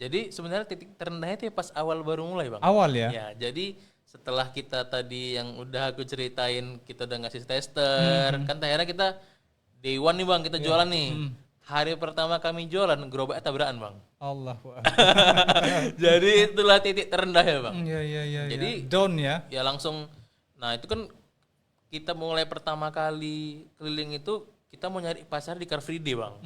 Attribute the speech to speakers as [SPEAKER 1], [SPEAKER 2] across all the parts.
[SPEAKER 1] Jadi sebenarnya titik terendahnya itu pas awal baru mulai bang.
[SPEAKER 2] Awal ya?
[SPEAKER 1] Ya, jadi setelah kita tadi yang udah aku ceritain, kita udah ngasih tester, kan akhirnya kita day one nih bang, kita jualan nih. Hari pertama kami jualan, gerobaknya tabrakan bang.
[SPEAKER 2] Allah.
[SPEAKER 1] Jadi itulah titik terendah ya bang.
[SPEAKER 2] Iya.
[SPEAKER 1] Jadi
[SPEAKER 2] down ya?
[SPEAKER 1] Ya langsung, nah itu kan kita mulai pertama kali keliling itu, kita mau nyari pasar di Car Free Day bang.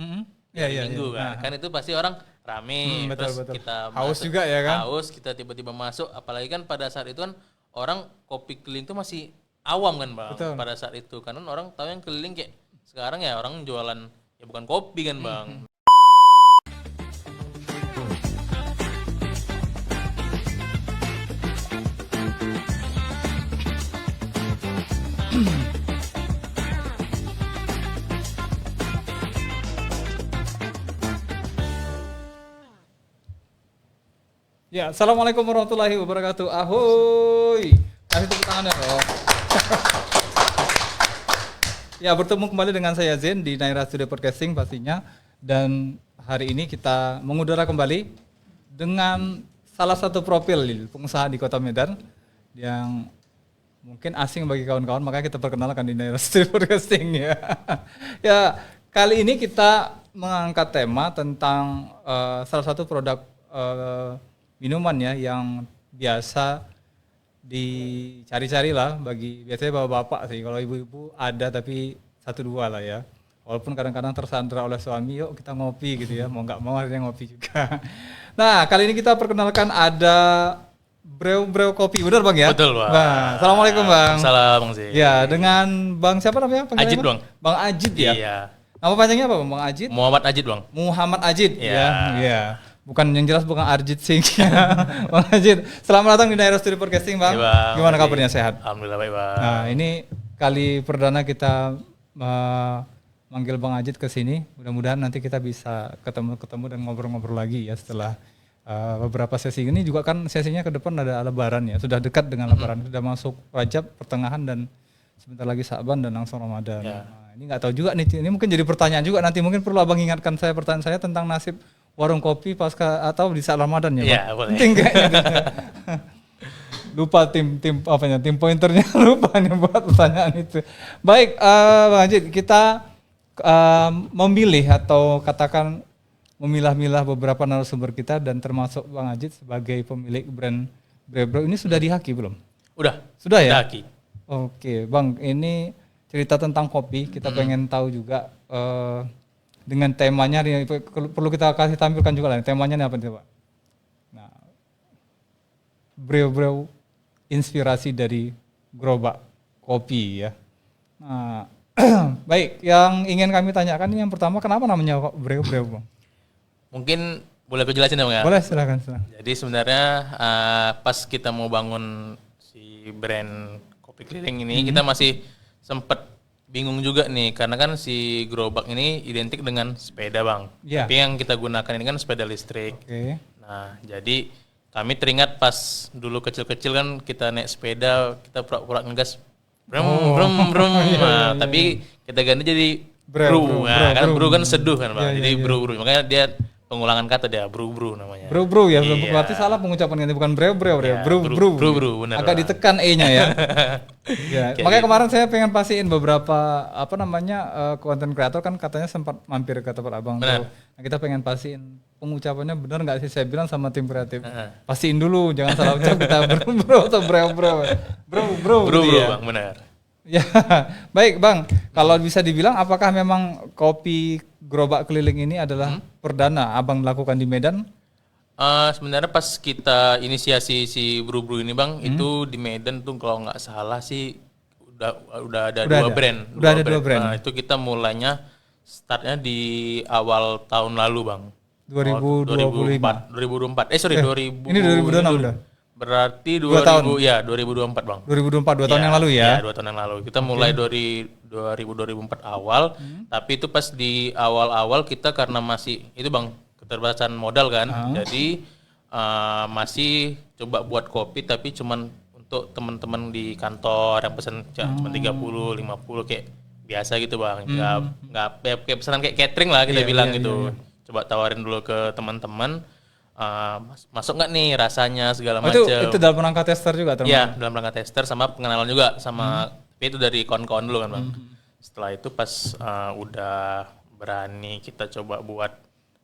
[SPEAKER 2] Iya.
[SPEAKER 1] Minggu kan. Kan itu pasti orang rame,
[SPEAKER 2] Betul,
[SPEAKER 1] terus
[SPEAKER 2] betul.
[SPEAKER 1] kita
[SPEAKER 2] Haus
[SPEAKER 1] masuk,
[SPEAKER 2] juga ya kan?
[SPEAKER 1] haus, kita tiba-tiba masuk, apalagi kan pada saat itu kan orang kopi keliling itu masih awam kan bang.
[SPEAKER 2] Betul.
[SPEAKER 1] Pada saat itu, karena orang tahu yang keliling kayak sekarang ya orang jualan ya bukan kopi kan bang.
[SPEAKER 2] Ya, assalamualaikum warahmatullahi wabarakatuh. Ahoy. Kasih tepuk tangannya loh. Ya, bertemu kembali dengan saya Zen di Naira Studio Podcasting pastinya. Dan hari ini kita mengudara kembali dengan salah satu profil pengusaha di Kota Medan yang mungkin asing bagi kawan-kawan, makanya kita perkenalkan di Naira Studio Podcasting ya. Ya, kali ini kita mengangkat tema tentang salah satu produk minuman ya yang biasa dicari-cari lah bagi biasanya bapak-bapak sih. Kalau ibu-ibu ada tapi 1-2 lah ya. Walaupun kadang-kadang tersandra oleh suami, yuk kita ngopi gitu ya. Mau nggak mau akhirnya ngopi juga. Nah, kali ini kita perkenalkan ada Brew Kopi, benar Bang ya?
[SPEAKER 1] Betul bang.
[SPEAKER 2] Nah, assalamualaikum Bang.
[SPEAKER 1] Salam bang sih.
[SPEAKER 2] Ya, dengan Bang siapa namanya?
[SPEAKER 1] Ajid bang.
[SPEAKER 2] Bang Ajid ya?
[SPEAKER 1] Iya.
[SPEAKER 2] Nama panjangnya apa Bang Ajid?
[SPEAKER 1] Muhammad Ajid bang.
[SPEAKER 2] Muhammad Ajid
[SPEAKER 1] Iya.
[SPEAKER 2] ya. Bukan yang jelas bukan Arjit Singh. Bang Ajid, selamat datang di Naira Studio Podcasting Bang.
[SPEAKER 1] Iya, Bang.
[SPEAKER 2] Gimana kabarnya, sehat?
[SPEAKER 1] Alhamdulillah baik bang.
[SPEAKER 2] Nah, ini kali perdana kita manggil Bang Ajid ke sini. Mudah-mudahan nanti kita bisa ketemu dan ngobrol-ngobrol lagi ya setelah beberapa sesi ini. Juga kan sesinya ke depan ada Lebaran ya. Sudah dekat dengan Lebaran. Sudah masuk Rajab pertengahan dan sebentar lagi Sa'ban dan langsung Ramadan.
[SPEAKER 1] Ya.
[SPEAKER 2] Nah, ini nggak tahu juga nih. Ini mungkin jadi pertanyaan juga nanti. Mungkin perlu Abang ingatkan saya pertanyaan saya tentang nasib warung kopi pasca atau di saat Ramadan ya, Bang?
[SPEAKER 1] Iya, boleh.
[SPEAKER 2] Penting kayaknya. Lupa tim apanya, tim pointernya lupa nih buat pertanyaan itu. Baik, Bang Ajid, kita memilih atau katakan memilah-milah beberapa narasumber kita dan termasuk Bang Ajid sebagai pemilik brand Brew ini sudah dihaki belum? Sudah ya?
[SPEAKER 1] Daki.
[SPEAKER 2] Oke, Bang, ini cerita tentang kopi, kita pengen tahu juga dengan temanya nih, perlu kita kasih tampilkan juga lah, temanya nih apa nih Pak? Nah, Brew inspirasi dari gerobak kopi ya. Nah, baik, yang ingin kami tanyakan ini yang pertama, kenapa namanya kok Brew Bang?
[SPEAKER 1] Mungkin boleh aku jelasin ya bang ya?
[SPEAKER 2] Boleh, silakan.
[SPEAKER 1] Jadi sebenarnya pas kita mau bangun si brand kopi keliling ini, kita masih sempet bingung juga nih, karena kan si gerobak ini identik dengan sepeda bang.
[SPEAKER 2] Iya.
[SPEAKER 1] Tapi yang kita gunakan ini kan sepeda listrik.
[SPEAKER 2] Oke.
[SPEAKER 1] Nah, jadi kami teringat pas dulu kecil-kecil kan kita naik sepeda, kita pura-pura ngegas, brum. Nah, tapi kita ganti jadi bru. Nah, kan bru kan seduh kan bang. Jadi bru. Makanya dia pengulangan kata dia bru namanya.
[SPEAKER 2] Bro ya,
[SPEAKER 1] Iya.
[SPEAKER 2] berarti salah pengucapan ganti, bukan brew ya, bro.
[SPEAKER 1] Bener.
[SPEAKER 2] Agak
[SPEAKER 1] Bang.
[SPEAKER 2] ditekan E-nya ya. Ya,
[SPEAKER 1] Kayak
[SPEAKER 2] makanya
[SPEAKER 1] gitu.
[SPEAKER 2] kemarin saya pengen pastiin beberapa konten kreator kan katanya sempat mampir ke tempat Abang tuh. Nah, kita pengen pastiin pengucapannya benar nggak sih, saya bilang sama tim kreatif. Pastiin dulu, jangan salah ucap kita bro atau bro.
[SPEAKER 1] Bru
[SPEAKER 2] ya.
[SPEAKER 1] bang, benar.
[SPEAKER 2] Ya, baik Bang. Kalau bisa dibilang, apakah memang kopi gerobak keliling ini adalah perdana Abang lakukan di Medan?
[SPEAKER 1] Sebenarnya pas kita inisiasi si bru ini bang, itu di Medan tuh kalau nggak salah sih udah ada dua brand.
[SPEAKER 2] Udah ada dua brand.
[SPEAKER 1] Nah, itu kita mulainya startnya di awal tahun lalu bang.
[SPEAKER 2] 2025.
[SPEAKER 1] 2024. Sorry 2000.
[SPEAKER 2] Ini 2026 udah.
[SPEAKER 1] Berarti
[SPEAKER 2] 2 tahun.
[SPEAKER 1] 2024 bang.
[SPEAKER 2] 2024, 2 tahun yang lalu ya?
[SPEAKER 1] Iya, 2 tahun yang lalu. Kita mulai dari 2004 awal, tapi itu pas di awal-awal kita karena masih, itu bang, keterbatasan modal kan, jadi masih coba buat kopi, tapi cuman untuk teman-teman di kantor yang pesan cuma 30, 50 kayak biasa gitu bang. Nggak kayak pesanan kayak catering lah kita bilang gitu. Coba tawarin dulu ke teman-teman. masuk nggak nih rasanya segala
[SPEAKER 2] Oh,
[SPEAKER 1] macam.
[SPEAKER 2] itu dalam rangka tester juga termasuk?
[SPEAKER 1] Iya, dalam rangka tester sama pengenalan juga sama tapi itu dari kawan-kawan dulu kan bang. Setelah itu pas udah berani kita coba buat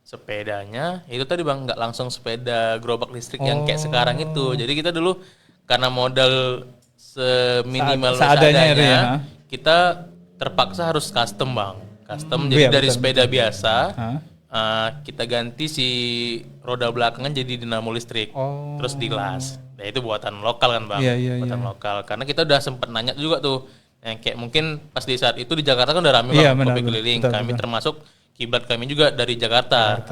[SPEAKER 1] sepedanya, itu tadi bang nggak langsung sepeda gerobak listrik yang kayak sekarang itu. Jadi kita dulu karena modal seminimal
[SPEAKER 2] seadanya itu ya.
[SPEAKER 1] kita terpaksa harus custom bang. Custom jadi
[SPEAKER 2] Iya,
[SPEAKER 1] dari
[SPEAKER 2] betul,
[SPEAKER 1] sepeda biasa.
[SPEAKER 2] Hah?
[SPEAKER 1] Kita ganti si roda belakangan jadi dinamo listrik, terus dilas. Nah itu buatan lokal kan bang,
[SPEAKER 2] Iya,
[SPEAKER 1] buatan lokal. Karena kita udah sempet nanya juga tuh, yang kayak mungkin pas di saat itu di Jakarta kan udah rame
[SPEAKER 2] Iya,
[SPEAKER 1] bang,
[SPEAKER 2] benar,
[SPEAKER 1] kopi keliling.
[SPEAKER 2] betul,
[SPEAKER 1] Kami
[SPEAKER 2] betul.
[SPEAKER 1] termasuk kiblat kami juga dari Jakarta.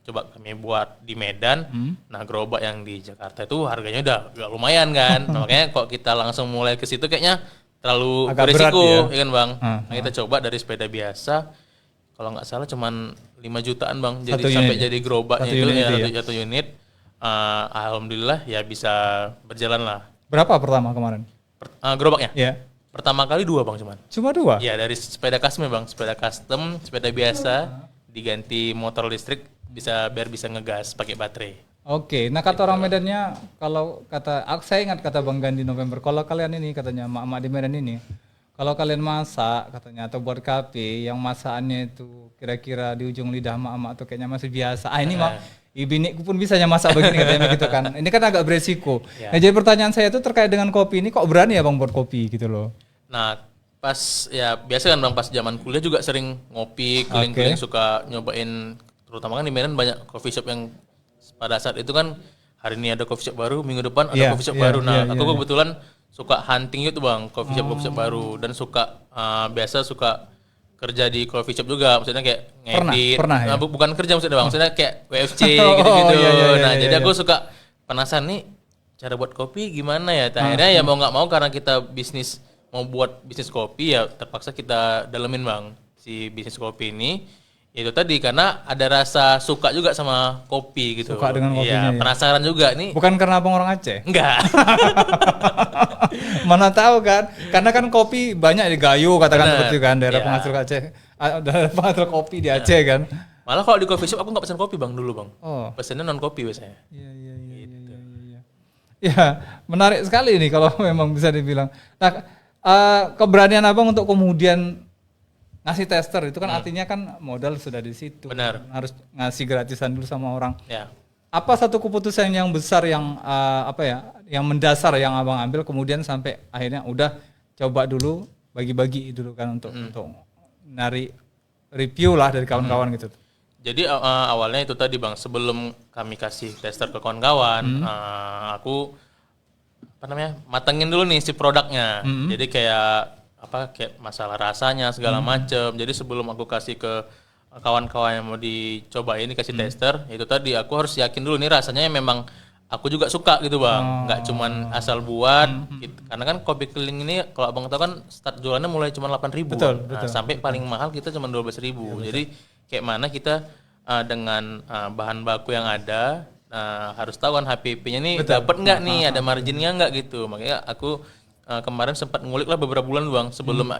[SPEAKER 1] Coba kami buat di Medan. Nah gerobak yang di Jakarta itu harganya udah gak lumayan kan. Nah, makanya kok kita langsung mulai ke situ kayaknya terlalu
[SPEAKER 2] Agak
[SPEAKER 1] berisiko,
[SPEAKER 2] berat
[SPEAKER 1] ya kan bang. Nah, kita coba dari sepeda biasa. Kalau nggak salah cuman 5 jutaan bang, jadi
[SPEAKER 2] Satu
[SPEAKER 1] sampai
[SPEAKER 2] unit.
[SPEAKER 1] jadi gerobaknya
[SPEAKER 2] Satu
[SPEAKER 1] itu
[SPEAKER 2] unit
[SPEAKER 1] ya,
[SPEAKER 2] itu ya?
[SPEAKER 1] satu unit. Alhamdulillah ya bisa berjalan lah.
[SPEAKER 2] Berapa pertama kemarin?
[SPEAKER 1] Gerobaknya
[SPEAKER 2] Ya.
[SPEAKER 1] pertama kali 2 bang cuman.
[SPEAKER 2] Cuma 2?
[SPEAKER 1] Ya dari sepeda custom bang, sepeda custom, sepeda biasa diganti motor listrik biar bisa ngegas pakai baterai.
[SPEAKER 2] Oke, nah kata orang Medannya, kalau saya ingat kata Bang Gandhi November, kalau kalian ini katanya emak-emak di Medan ini, kalau kalian masak katanya atau buat kopi yang masakannya itu kira-kira di ujung lidah emak-emak tuh kayaknya masih biasa. Ini mah ibiniku pun bisanya masak begini katanya begitu kan. Ini kan agak beresiko. Nah, jadi pertanyaan saya itu terkait dengan kopi ini, kok berani ya Bang buat kopi gitu loh.
[SPEAKER 1] Nah pas ya biasa kan bang pas zaman kuliah juga sering ngopi keliling-keliling suka nyobain, terutama kan di Medan banyak coffee shop yang pada saat itu kan hari ini ada coffee shop baru, minggu depan ada coffee shop baru. Nah aku kebetulan suka hunting itu bang coffee shop baru dan suka biasa suka kerja di coffee shop juga, maksudnya kayak ngedit.
[SPEAKER 2] Pernah ya?
[SPEAKER 1] Bukan kerja maksudnya bang, maksudnya kayak WFC gitu-gitu. Nah jadi aku suka penasaran nih cara buat kopi gimana ya. Akhirnya ya mau nggak mau karena kita mau buat bisnis kopi ya terpaksa kita dalemin bang si bisnis kopi ini. Itu tadi karena ada rasa suka juga sama kopi gitu.
[SPEAKER 2] Suka dengan kopinya ya.
[SPEAKER 1] Penasaran juga nih.
[SPEAKER 2] Bukan karena Abang orang Aceh?
[SPEAKER 1] Enggak.
[SPEAKER 2] Mana tahu kan? Karena kan kopi banyak di Gayo katakan seperti itu kan, daerah
[SPEAKER 1] Iya.
[SPEAKER 2] penghasil Aceh. Daerah penghasil kopi di Aceh kan.
[SPEAKER 1] Malah kalau di coffee shop aku nggak pesan kopi bang dulu bang.
[SPEAKER 2] Oh.
[SPEAKER 1] Pesannya non kopi biasanya.
[SPEAKER 2] Iya. Ya, menarik sekali ini kalau memang bisa dibilang. Nah, keberanian Abang untuk kemudian ngasih tester itu kan artinya kan modal sudah di situ.
[SPEAKER 1] Benar.
[SPEAKER 2] Harus ngasih gratisan dulu sama orang.
[SPEAKER 1] Ya.
[SPEAKER 2] Apa satu keputusan yang besar yang yang mendasar yang Abang ambil kemudian sampai akhirnya udah coba dulu bagi-bagi dulu kan untuk nari review lah dari kawan-kawan gitu.
[SPEAKER 1] Jadi awalnya itu tadi bang, sebelum kami kasih tester ke kawan-kawan, aku matengin dulu nih si produknya. Jadi kayak masalah rasanya segala macem. Jadi sebelum aku kasih ke kawan-kawan yang mau dicobain dikasih tester, itu tadi aku harus yakin dulu nih rasanya memang aku juga suka gitu bang, nggak cuman asal buat. Karena kan kopi keliling ini kalau abang tahu kan start jualannya mulai cuma 8.000.
[SPEAKER 2] Betul.
[SPEAKER 1] Sampai paling mahal kita cuma 12.000. Jadi kayak mana kita dengan bahan baku yang ada harus tahu kan HPP-nya nih dapat nggak nih, ada marginnya nggak gitu. Makanya aku kemarin sempat ngulik lah beberapa bulan bang sebelum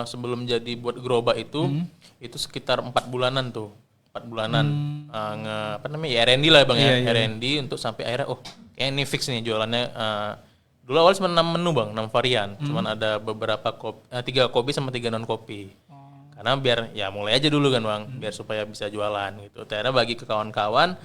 [SPEAKER 1] sebelum jadi buat gerobak itu sekitar 4 bulanan tuh. 4 bulanan R&D lah bang ya, R&D untuk sampai akhirnya kayak ini fix nih jualannya. Dulu awal cuma 6 menu bang, 6 varian, cuman ada beberapa 3 kopi sama 3 non kopi. Karena biar ya mulai aja dulu kan bang, biar supaya bisa jualan gitu. Akhirnya bagi ke kawan-kawan,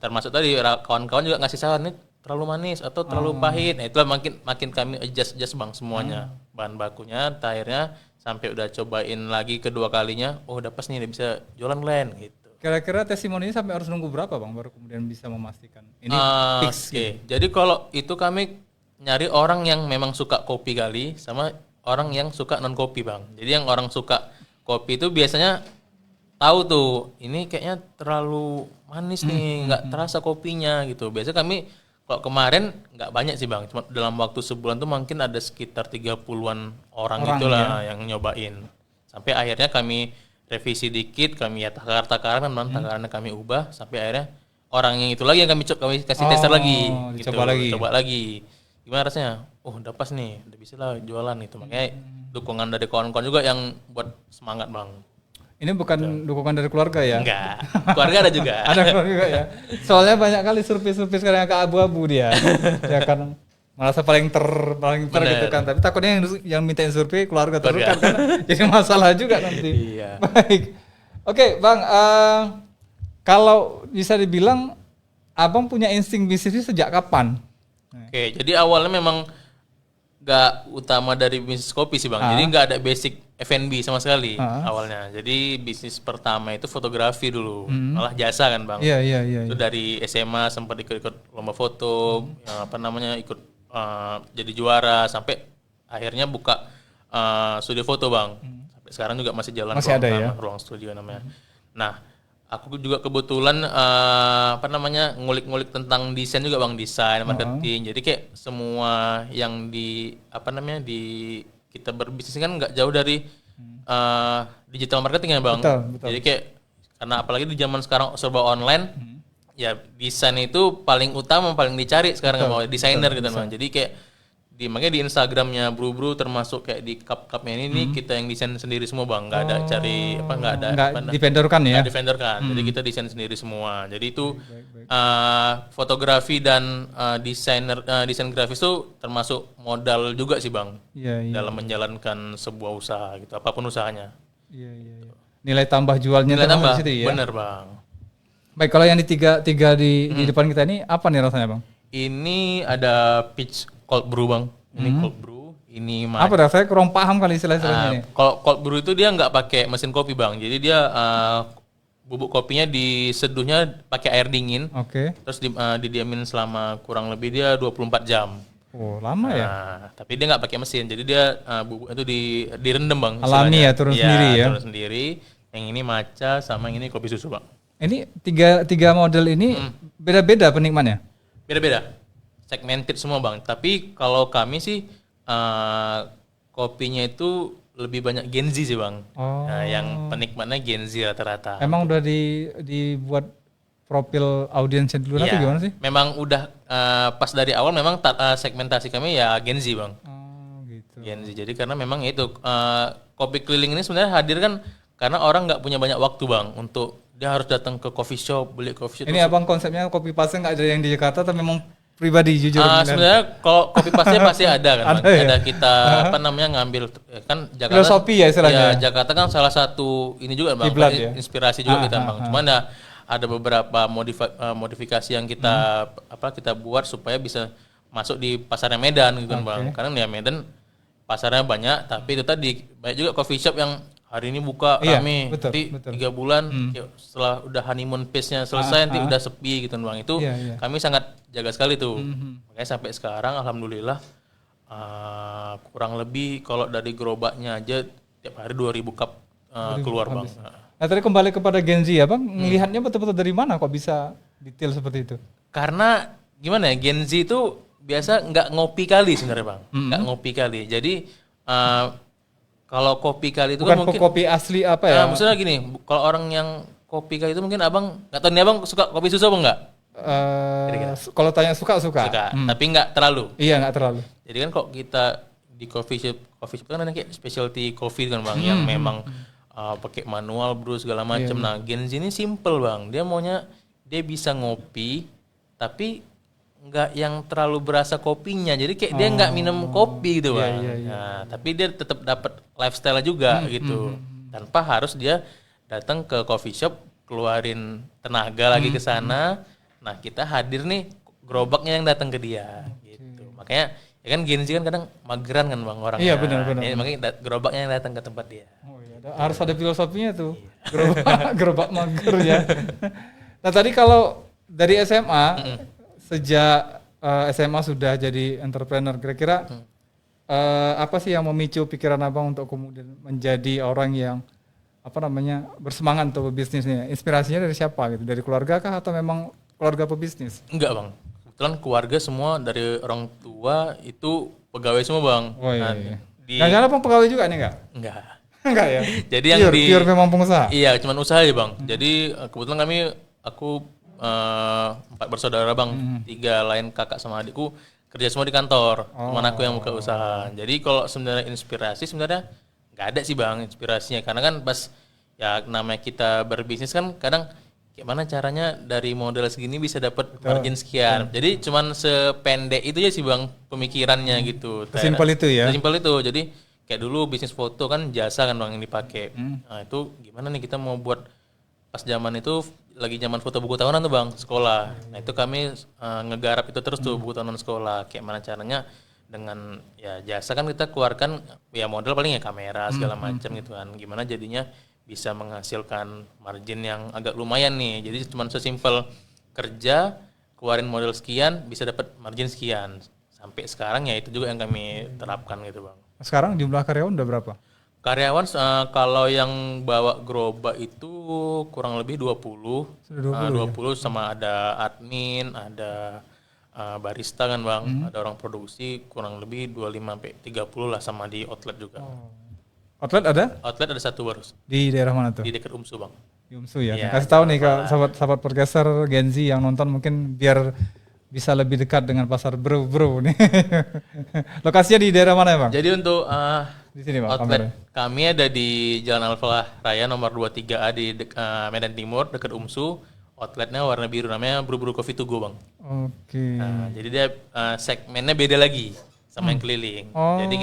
[SPEAKER 1] termasuk tadi kawan-kawan juga ngasih saran nih terlalu manis atau terlalu pahit. Nah itulah makin kami adjust bang semuanya, bahan bakunya. Akhirnya sampai udah cobain lagi kedua kalinya, udah pas nih udah bisa jualan Glenn gitu.
[SPEAKER 2] Kira-kira testimoni ini sampai harus nunggu berapa bang baru kemudian bisa memastikan ini fix?
[SPEAKER 1] Oke. Jadi kalau itu kami nyari orang yang memang suka kopi kali sama orang yang suka non kopi bang. Jadi yang orang suka kopi itu biasanya tahu tuh ini kayaknya terlalu manis nih, nggak terasa kopinya gitu. Biasanya kami kalau kemarin nggak banyak sih bang, cuma dalam waktu sebulan tuh mungkin ada sekitar 30-an orang gitulah yang nyobain. Sampai akhirnya kami revisi dikit, kami ya takaran takarannya kami ubah sampai akhirnya orang yang itu lagi yang kami kasih tester lagi gitu. Coba lagi. Gimana rasanya? Udah pas nih, udah bisa lah jualan itu. Makanya dukungan dari kawan-kawan juga yang buat semangat bang.
[SPEAKER 2] Ini bukan dukungan dari keluarga ya?
[SPEAKER 1] Enggak, keluarga ada juga.
[SPEAKER 2] Ada keluarga ya. Soalnya banyak kali survei-survei sekarang yang ke abu-abu dia. Dia kan merasa paling ter gitu kan. Tapi takutnya yang mintain survei keluarga terus kan jadi masalah juga nanti.
[SPEAKER 1] Iya.
[SPEAKER 2] Baik. Oke, Bang. Kalau bisa dibilang Abang punya insting bisnis sejak kapan?
[SPEAKER 1] Oke, jadi awalnya memang nggak utama dari bisnis kopi sih Bang. Jadi nggak ada basic F&B sama sekali awalnya. Jadi bisnis pertama itu fotografi dulu, malah jasa kan Bang.
[SPEAKER 2] Iya.
[SPEAKER 1] Itu dari SMA sempat ikut lomba foto, ikut jadi juara sampai akhirnya buka studio foto Bang. Sampai sekarang juga masih jalan
[SPEAKER 2] masih ada ya?
[SPEAKER 1] Ruang studio namanya. Nah, aku juga kebetulan ngulik-ngulik tentang desain juga Bang, desain, marketing. Jadi kayak semua yang di kita berbisnis kan nggak jauh dari digital marketing ya Bang.
[SPEAKER 2] Betul.
[SPEAKER 1] Jadi kayak karena apalagi di zaman sekarang serba online, ya desain itu paling utama, paling dicari sekarang mau desainer gitu Bang. Jadi kayak makanya di Instagramnya Bru termasuk kayak di cup-cupnya ini kita yang desain sendiri semua Bang, nggak ada
[SPEAKER 2] dipendorkan ya?
[SPEAKER 1] Nggak dipendorkan, jadi kita desain sendiri semua. Jadi itu fotografi dan desain grafis itu termasuk modal juga sih Bang, dalam menjalankan sebuah usaha gitu, apapun usahanya.
[SPEAKER 2] Iya. Nilai tambah jualnya
[SPEAKER 1] nilai tambah,
[SPEAKER 2] di situ ya?
[SPEAKER 1] Bener Bang.
[SPEAKER 2] Baik, kalau yang di tiga di depan kita ini apa nih rasanya Bang?
[SPEAKER 1] Ini ada peach cold brew Bang. Ini cold brew, ini
[SPEAKER 2] apa dah? Saya kurang paham kali istilahnya ini.
[SPEAKER 1] Kalau cold brew itu dia nggak pakai mesin kopi Bang. Jadi dia bubuk kopinya diseduhnya pakai air dingin.
[SPEAKER 2] Oke.
[SPEAKER 1] Terus didiamin selama kurang lebih dia 24 jam.
[SPEAKER 2] Oh, lama ya?
[SPEAKER 1] Tapi dia nggak pakai mesin. Jadi dia bubuk itu direndam Bang.
[SPEAKER 2] Alami ya, turun sendiri ya.
[SPEAKER 1] Turun sendiri. Yang ini matcha sama yang ini kopi susu Bang.
[SPEAKER 2] Ini tiga model ini beda-beda penikmatnya?
[SPEAKER 1] Beda-beda. Segmented semua Bang, tapi kalau kami sih kopinya itu lebih banyak Gen Z sih Bang. Yang penikmatnya Gen Z rata-rata.
[SPEAKER 2] Emang udah dibuat profil audiensnya dulu atau gimana sih?
[SPEAKER 1] Memang udah pas dari awal memang segmentasi kami ya Gen Z Bang.
[SPEAKER 2] Gitu.
[SPEAKER 1] Gen Z. Jadi karena memang itu kopi keliling ini sebenarnya hadir kan karena orang nggak punya banyak waktu Bang untuk dia harus datang ke coffee shop, beli coffee shop.
[SPEAKER 2] Ini Abang konsepnya kopi paste nggak ada yang di Jakarta atau memang pribadi jujur?
[SPEAKER 1] Sebenarnya kalau kopi paste pasti ada kan, ada kita ngambil kan Jakarta.
[SPEAKER 2] Filosofi ya istilahnya.
[SPEAKER 1] Ya, Jakarta kan salah satu ini juga Bang, inspirasi juga kita Bang. Cuman ada beberapa modifikasi yang kita buat supaya bisa masuk di pasarnya Medan gitu kan Bang. Karena ya Medan pasarnya banyak, tapi itu tadi banyak juga coffee shop yang hari ini buka rame, nanti 3 bulan setelah udah honeymoon phase-nya selesai nanti udah sepi gitu Bang. Itu kami sangat jaga sekali tuh. Makanya sampai sekarang alhamdulillah kurang lebih kalau dari gerobaknya aja tiap hari 2000 cup keluar Bang.
[SPEAKER 2] Nah tadi kembali kepada Gen Z ya Bang, melihatnya betul-betul dari mana kok bisa detail seperti itu?
[SPEAKER 1] Karena gimana ya, Gen Z itu biasa nggak ngopi kali sebenarnya Bang, nggak ngopi kali. Jadi kalau kopi kali itu
[SPEAKER 2] bukan
[SPEAKER 1] kan mungkin
[SPEAKER 2] kopi asli apa ya?
[SPEAKER 1] Maksudnya gini, kalau orang yang kopi kali itu mungkin Abang nggak tahu nih, Abang suka kopi susu apa enggak?
[SPEAKER 2] Kalau tanya suka.
[SPEAKER 1] Tapi nggak terlalu.
[SPEAKER 2] Iya, nggak terlalu.
[SPEAKER 1] Jadi kan kok kita di coffee shop kan ada kayak specialty coffee kan Bang, yang memang pakai manual brew segala macam. Nah, Gen Z ini simple Bang. Dia maunya dia bisa ngopi tapi nggak yang terlalu berasa kopinya, jadi kayak dia nggak minum kopi gitu Bang. Nah, tapi dia tetap dapat lifestyle juga gitu, tanpa harus dia datang ke coffee shop keluarin tenaga lagi ke sana. Nah kita hadir nih, gerobaknya yang datang ke dia gitu. Makanya ya kan Gen Z kan kadang mageran kan Bang orangnya.
[SPEAKER 2] Iya benar.
[SPEAKER 1] Makanya gerobaknya yang datang ke tempat dia.
[SPEAKER 2] Harus ada filosofinya tuh. Gerobak mager ya. Nah tadi kalau dari SMA sejak SMA sudah jadi entrepreneur, kira-kira apa sih yang memicu pikiran Abang untuk kemudian menjadi orang yang bersemangat untuk berbisnisnya? Inspirasinya dari siapa gitu? Dari keluarga kah atau memang keluarga pebisnis?
[SPEAKER 1] Enggak Bang, kebetulan keluarga semua dari orang tua itu pegawai semua Bang.
[SPEAKER 2] Oh iya. Jangan-jangan Abang pegawai juga nih enggak? Enggak ya?
[SPEAKER 1] Jadi
[SPEAKER 2] pure memang pengusaha?
[SPEAKER 1] Iya, cuman usaha ya Bang. Jadi kebetulan aku 4 bersaudara Bang, 3 lain kakak sama adikku kerja semua di kantor, cuman aku yang buka usaha. Jadi kalau sebenarnya inspirasi sebenarnya nggak ada sih Bang inspirasinya, karena kan pas ya namanya kita berbisnis kan kadang gimana caranya dari modal segini bisa dapat margin sekian. Jadi cuman sependek itu ya sih Bang pemikirannya gitu.
[SPEAKER 2] Simpel itu ya.
[SPEAKER 1] Simpel itu. Jadi kayak dulu bisnis foto kan jasa kan Bang yang dipakai. Nah, itu gimana nih kita mau buat pas zaman itu lagi zaman foto buku tahunan tuh Bang, sekolah. Nah, itu kami ngegarap itu terus tuh buku tahunan sekolah. Kayak mana caranya dengan ya jasa kan kita keluarkan ya modal paling ya kamera segala macam gitu kan. Gimana jadinya bisa menghasilkan margin yang agak lumayan nih. Jadi cuma sesimpel kerja, keluarin modal sekian, bisa dapat margin sekian. Sampai sekarang ya itu juga yang kami terapkan gitu Bang.
[SPEAKER 2] Sekarang jumlah karyawan udah berapa?
[SPEAKER 1] Karyawan kalau yang bawa gerobak itu kurang lebih 20.
[SPEAKER 2] Sudah
[SPEAKER 1] 20 sama ada admin, ada barista kan Bang, ada orang produksi kurang lebih 25 sampai 30 lah sama di outlet juga.
[SPEAKER 2] Outlet ada?
[SPEAKER 1] Outlet ada satu baru.
[SPEAKER 2] Di daerah mana tuh?
[SPEAKER 1] Di dekat UMSU Bang.
[SPEAKER 2] Di UMSU ya.
[SPEAKER 1] Iya,
[SPEAKER 2] Kasih tahu nih ke sahabat podcaster Gen Z yang nonton mungkin biar bisa lebih dekat dengan pasar bro nih. Lokasinya di daerah mana ya Bang?
[SPEAKER 1] Jadi untuk
[SPEAKER 2] Di sini Bang.
[SPEAKER 1] outlet kami ada di Jalan Alfa Raya nomor 23A di Medan Timur dekat UMSU. Outletnya warna biru namanya Bru Bru Coffee to Go Bang.
[SPEAKER 2] Oke.
[SPEAKER 1] Nah, jadi dia segmennya beda lagi sama yang keliling. Jadi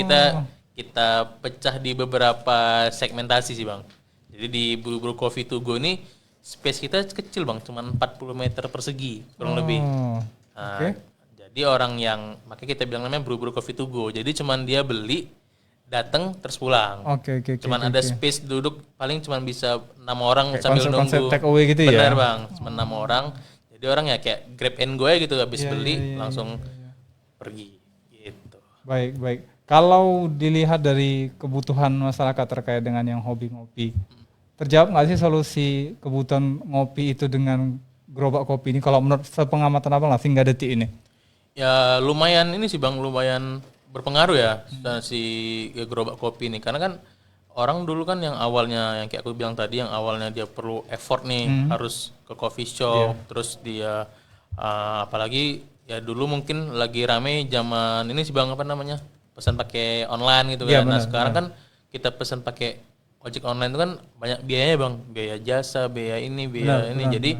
[SPEAKER 1] kita pecah di beberapa segmentasi sih Bang. Jadi di Bru Bru Coffee to Go ini space kita kecil Bang, cuma 40 meter persegi kurang lebih. Nah, jadi orang yang makanya kita bilang namanya Bru Bru Coffee to Go. Jadi cuman dia beli, datang terus pulang. Cuman ada space duduk paling cuman bisa 6 orang kayak sambil
[SPEAKER 2] konsep
[SPEAKER 1] nunggu.
[SPEAKER 2] Take away gitu ya.
[SPEAKER 1] Benar Bang, cuma 6 orang. Jadi orang ya kayak grab and go ya gitu, habis beli langsung pergi gitu.
[SPEAKER 2] Baik. Kalau dilihat dari kebutuhan masyarakat terkait dengan yang hobi ngopi, terjawab nggak sih solusi kebutuhan ngopi itu dengan gerobak kopi ini? Kalau menurut sepengamatan Abang lah, hingga detik ini.
[SPEAKER 1] Ya lumayan ini sih Bang, lumayan berpengaruh ya si gerobak kopi ini. Karena kan orang dulu kan yang awalnya, yang kayak aku bilang tadi, yang awalnya dia perlu effort nih, harus ke coffee shop, terus dia apalagi ya dulu mungkin lagi rame zaman ini sih Bang, apa namanya, pesan pakai online gitu kan. Nah sekarang kan kita pesan pakai ojek online itu kan banyak biayanya Bang, biaya jasa, biaya ini, biaya ini. Jadi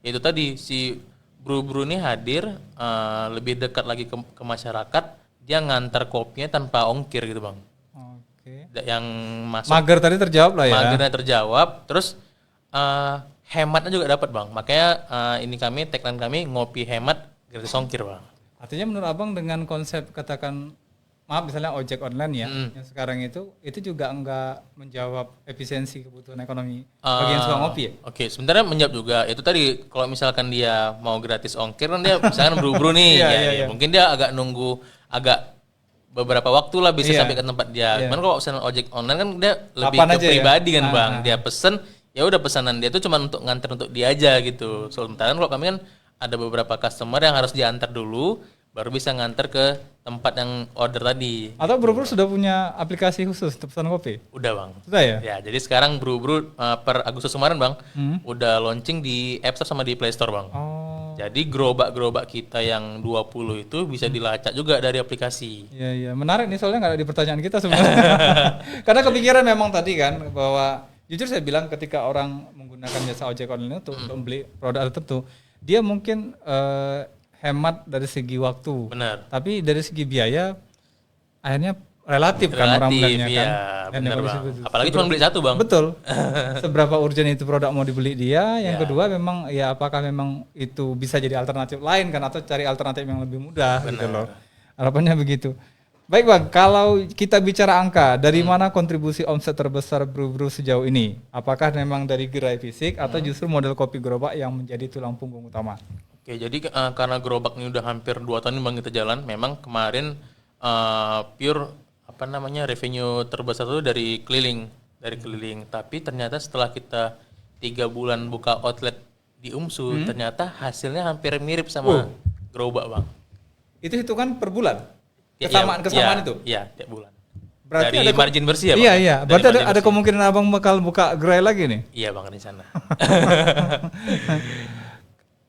[SPEAKER 1] ya itu tadi si Bru ini hadir lebih dekat lagi ke masyarakat, dia ngantar kopinya tanpa ongkir gitu Bang. Yang masuk
[SPEAKER 2] mager tadi terjawab lah ya.
[SPEAKER 1] Magernya terjawab, terus hematnya juga dapat Bang. Makanya ini kami tagline kami ngopi hemat gratis ongkir Bang.
[SPEAKER 2] Artinya menurut Abang dengan konsep katakan maaf misalnya ojek online ya, yang sekarang itu juga enggak menjawab efisiensi kebutuhan ekonomi bagi yang suka ngopi ya?
[SPEAKER 1] Oke, sebenarnya menjawab juga. Itu tadi kalau misalkan dia mau gratis ongkir kan dia misalkan Bru nih, mungkin dia agak nunggu beberapa waktu lah bisa sampai ke tempat dia. Cuman kalau pesanan ojek online kan dia lebih ke pribadi kan Bang. Dia pesen, ya udah pesanan dia itu cuma untuk nganter untuk dia aja gitu. Sementara kalau kami kan ada beberapa customer yang harus diantar dulu, baru bisa nganter ke tempat yang order tadi.
[SPEAKER 2] Atau Bru sudah punya aplikasi khusus untuk pesan kopi?
[SPEAKER 1] Udah Bang.
[SPEAKER 2] Sudah ya?
[SPEAKER 1] Ya, jadi sekarang Bru per Agustus kemarin Bang, udah launching di App Store sama di Play Store Bang. Jadi gerobak-gerobak kita yang 20 itu bisa dilacak juga dari aplikasi.
[SPEAKER 2] Iya, menarik nih soalnya nggak ada di pertanyaan kita sebenarnya. Karena kepikiran memang tadi kan bahwa jujur saya bilang ketika orang menggunakan jasa ojek online untuk membeli produk tertentu, dia mungkin hemat dari segi waktu.
[SPEAKER 1] Benar.
[SPEAKER 2] Tapi dari segi biaya akhirnya relatif kan orang bilangnya kan.
[SPEAKER 1] Benar Bang. Apalagi cuma beli satu Bang.
[SPEAKER 2] Betul. Seberapa urgent itu produk mau dibeli dia. Yang kedua memang ya apakah memang itu bisa jadi alternatif lain kan atau cari alternatif yang lebih mudah gitu loh. Harapannya begitu. Baik Bang, kalau kita bicara angka, dari mana kontribusi omset terbesar Bru sejauh ini? Apakah memang dari gerai fisik atau justru model kopi gerobak yang menjadi tulang punggung utama?
[SPEAKER 1] Oke, jadi karena gerobak ini udah hampir 2 tahun ini Bang kita jalan, memang kemarin pure revenue terbesar itu dari keliling. Tapi ternyata setelah kita 3 bulan buka outlet di UMSU, ternyata hasilnya hampir mirip sama gerobak Bang.
[SPEAKER 2] Itu hitungan per bulan? Kesamaan itu?
[SPEAKER 1] Iya, tiap bulan.
[SPEAKER 2] Berarti
[SPEAKER 1] dari
[SPEAKER 2] ada
[SPEAKER 1] margin bersih ya Bang?
[SPEAKER 2] Iya. Berarti ada kemungkinan Abang bakal buka gerai lagi nih?
[SPEAKER 1] Iya Bang, di sana.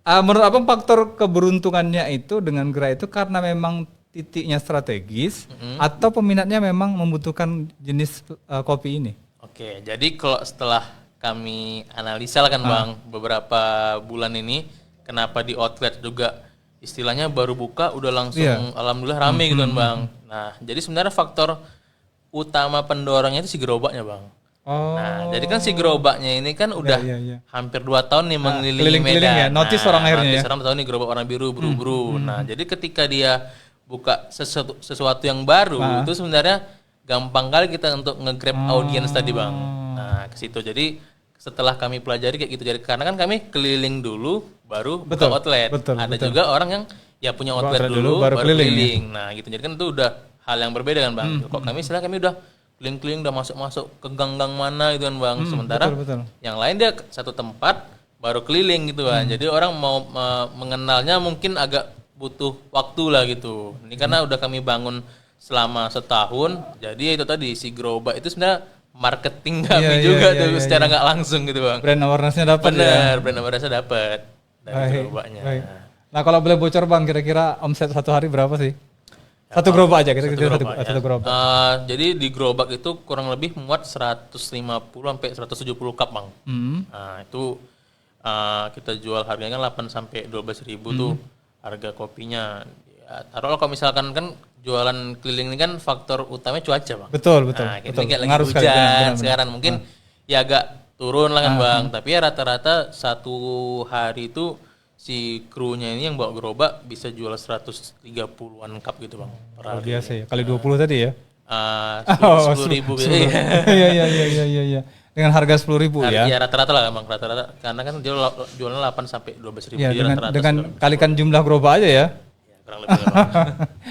[SPEAKER 2] Menurut Abang faktor keberuntungannya itu dengan gerai itu karena memang titiknya strategis atau peminatnya memang membutuhkan jenis kopi ini?
[SPEAKER 1] Oke, jadi kalau setelah kami analisa lah kan Bang, beberapa bulan ini kenapa di outlet juga istilahnya baru buka udah langsung alhamdulillah rame gitu kan Bang. Nah, jadi sebenarnya faktor utama pendorongnya itu si gerobaknya Bang.
[SPEAKER 2] Oh.
[SPEAKER 1] Nah, jadi kan si gerobaknya ini kan udah hampir 2 tahun nih mengelilingi
[SPEAKER 2] keliling-keliling
[SPEAKER 1] Medan.
[SPEAKER 2] ya, notice orang akhirnya ya.
[SPEAKER 1] Notice orang tahu nih gerobak warna biru, buru-buru. Nah, jadi ketika dia buka sesuatu yang baru, itu sebenarnya gampang kali kita untuk nge-grab audience tadi Bang. Nah, ke situ. Jadi setelah kami pelajari kayak gitu, jadi karena kan kami keliling dulu baru buka outlet. Ada juga orang yang ya punya outlet dulu baru keliling. Nah, gitu. Jadi kan itu udah hal yang berbeda kan Bang. Kok kami istilah kami udah keliling-keliling udah masuk-masuk ke gang-gang mana gitu kan Bang. Sementara yang lain dia satu tempat baru keliling gitu kan. Jadi orang mau mengenalnya mungkin agak butuh waktu lah gitu. Ini karena udah kami bangun selama setahun. Jadi itu tadi si gerobak itu sebenarnya marketing kami juga tuh secara nggak langsung gitu Bang.
[SPEAKER 2] Brand awareness-nya dapat ya.
[SPEAKER 1] Bener, brand awareness-nya dapat dari gerobaknya.
[SPEAKER 2] Nah, kalau boleh bocor Bang, kira-kira omset satu hari berapa sih? Satu gerobak aja, kira-kira satu gerobak.
[SPEAKER 1] Jadi di gerobak itu kurang lebih muat 150 sampai 170 cup Bang. Nah, itu kita jual harganya kan 8 sampai 12 ribu tuh harga kopinya. Ya, taruhlah kalau misalkan kan jualan keliling ini kan faktor utamanya cuaca Bang.
[SPEAKER 2] Betul.
[SPEAKER 1] Nah, ini kayak lagi hujan sekarang mungkin ya agak turun lah kan Bang. Tapi ya rata-rata satu hari itu si krunya ini yang bawa gerobak bisa jual 130-an cup gitu Bang.
[SPEAKER 2] Luar biasa ya. Kali 20 tadi ya.
[SPEAKER 1] 10 ribu gitu.
[SPEAKER 2] Iya. Dengan harga 10 ribu ya.
[SPEAKER 1] Iya rata-rata lah Bang, rata-rata. Karena kan dia jualnya 8 sampai 12 ribu.
[SPEAKER 2] Ya, dengan kalikan jumlah gerobak aja ya.
[SPEAKER 1] Kurang lebih Bang.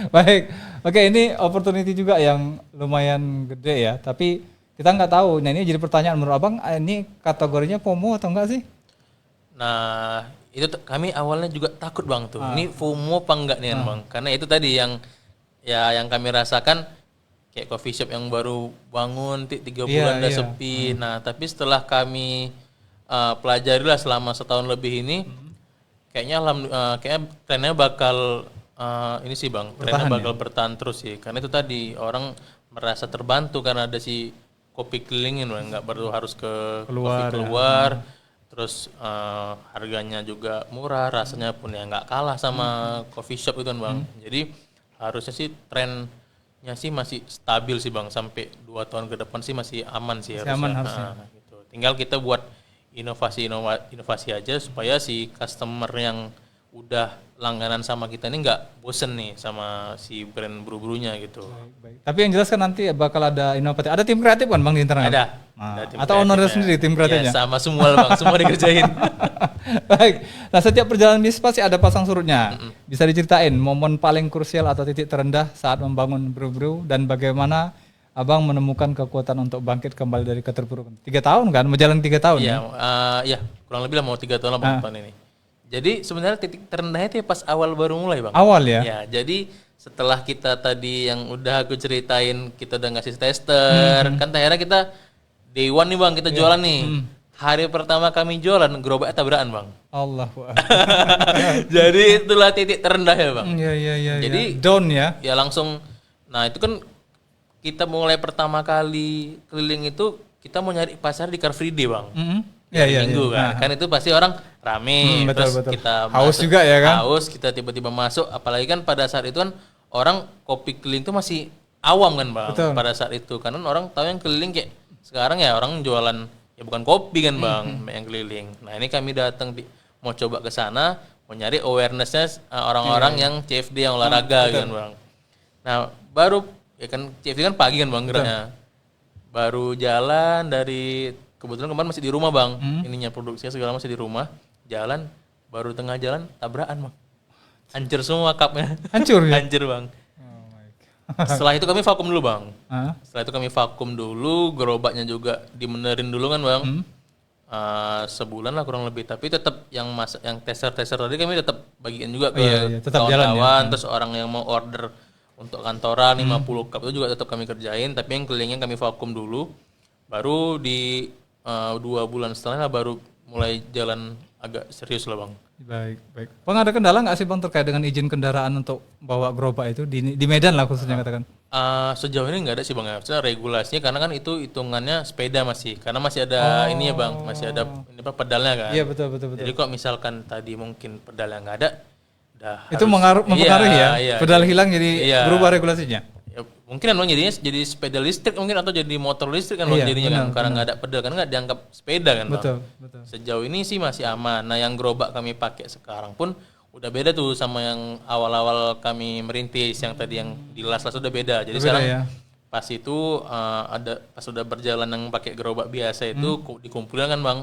[SPEAKER 2] Baik, oke ini opportunity juga yang lumayan gede ya. Tapi kita nggak tahu. Nah ini jadi pertanyaan menurut abang, ini kategorinya FOMO atau enggak sih?
[SPEAKER 1] Nah itu kami awalnya juga takut Bang tuh. Ini FOMO apa enggak nih Bang? Karena itu tadi yang kami rasakan kayak coffee shop yang baru bangun 3 bulan udah sepi. Nah tapi setelah kami pelajari lah selama setahun lebih ini, kayaknya trennya bakal ini sih Bang, trennya bakal bertahan terus sih. Karena itu tadi orang merasa terbantu karena ada si kopi kelilingin Bang, nggak perlu harus ke kopi keluar. Terus harganya juga murah, rasanya pun ya nggak kalah sama coffee shop itu kan Bang. Jadi harusnya sih trennya sih masih stabil sih Bang, sampai 2 tahun ke depan sih masih aman sih harusnya.
[SPEAKER 2] Aman harusnya.
[SPEAKER 1] Gitu. Tinggal kita buat inovasi aja supaya si customer yang udah langganan sama kita ini nggak bosen nih sama si brand buru-burunya gitu.
[SPEAKER 2] Baik. Tapi yang jelas kan nanti bakal ada inovatif. Ada tim kreatif kan Bang di internal?
[SPEAKER 1] Ada tim
[SPEAKER 2] atau ownernya sendiri tim kreatifnya?
[SPEAKER 1] Ya, sama semua Bang, semua dikerjain.
[SPEAKER 2] Baik. Nah setiap perjalanan bisnis pasti ada pasang surutnya. Bisa diceritain momen paling krusial atau titik terendah saat membangun Brew dan bagaimana Abang menemukan kekuatan untuk bangkit kembali dari keterpurukan? 3 tahun kan? Menjalani 3 tahun
[SPEAKER 1] ya? Iya, kurang lebih lah mau 3 tahun lah Bang tahun ini. Jadi sebenarnya titik terendahnya itu pas awal baru mulai Bang.
[SPEAKER 2] Awal ya?
[SPEAKER 1] Ya, jadi setelah kita tadi yang udah aku ceritain, kita udah ngasih tester, kan akhirnya kita day one nih Bang, kita jualan nih. Hari pertama kami jualan, gerobaknya tabrakan Bang.
[SPEAKER 2] Allah.
[SPEAKER 1] Jadi itulah titik terendah ya Bang.
[SPEAKER 2] Iya.
[SPEAKER 1] Jadi
[SPEAKER 2] down ya?
[SPEAKER 1] Ya langsung, nah itu kan kita mulai pertama kali keliling itu, kita mau nyari pasar di Car Free Day Bang. Minggu kan. Kan itu pasti orang rame, terus kita
[SPEAKER 2] haus juga ya kan?
[SPEAKER 1] Haus, kita tiba-tiba masuk, apalagi kan pada saat itu kan orang kopi keliling itu masih awam kan Bang. Pada saat itu, karena orang tahu yang keliling kayak sekarang ya orang jualan ya bukan kopi kan Bang, yang keliling. Nah ini kami datang mau coba ke sana, mau nyari awarenessnya orang-orang yang CFD yang olahraga kan Bang. Nah baru ya kan CFD kan pagi kan Bang geraknya. Baru jalan dari, kebetulan kemarin masih di rumah Bang, ininya produksinya segala masih di rumah, jalan, baru tengah jalan tabrakan Bang, hancur semua cupnya. Hancur ya? Hancur Bang. Setelah itu kami vakum dulu Bang. Gerobaknya juga dimenerin dulu kan Bang. Sebulan lah kurang lebih, tapi tetap yang tester tadi kami tetap bagian juga ke kawan-kawan, terus orang yang mau order untuk kantoran 50 cup itu juga tetap kami kerjain, tapi yang kelilingnya kami vakum dulu. Baru di 2 bulan setelahnya baru mulai jalan agak serius lah Bang.
[SPEAKER 2] Baik. Bang ada kendala nggak sih Bang terkait dengan izin kendaraan untuk bawa gerobak itu di Medan lah khususnya katakan?
[SPEAKER 1] Sejauh ini nggak ada sih bang ya. Maksudnya regulasinya karena kan itu hitungannya sepeda masih, karena masih ada ini ya bang, masih ada ini apa pedalnya kan.
[SPEAKER 2] Iya betul.
[SPEAKER 1] Jadi kok misalkan tadi mungkin pedalnya nggak ada, udah
[SPEAKER 2] Itu
[SPEAKER 1] harus-
[SPEAKER 2] mempengaruhi ya.
[SPEAKER 1] Iya,
[SPEAKER 2] Pedal hilang jadi
[SPEAKER 1] iya.
[SPEAKER 2] berubah regulasinya.
[SPEAKER 1] Ya, mungkin kan bang jadinya jadi sepeda listrik mungkin atau jadi motor listrik kan bang
[SPEAKER 2] Iya,
[SPEAKER 1] jadinya kan
[SPEAKER 2] benar,
[SPEAKER 1] karena nggak ada pedal kan nggak dianggap sepeda kan bang.
[SPEAKER 2] Betul.
[SPEAKER 1] Sejauh ini sih masih aman. Nah yang gerobak kami pakai sekarang pun udah beda tuh sama yang awal-awal kami merintis yang tadi yang di las-las udah beda. Jadi
[SPEAKER 2] Beda
[SPEAKER 1] sekarang
[SPEAKER 2] ya.
[SPEAKER 1] pas itu pas udah berjalan yang pakai gerobak biasa itu dikumpulin kan bang.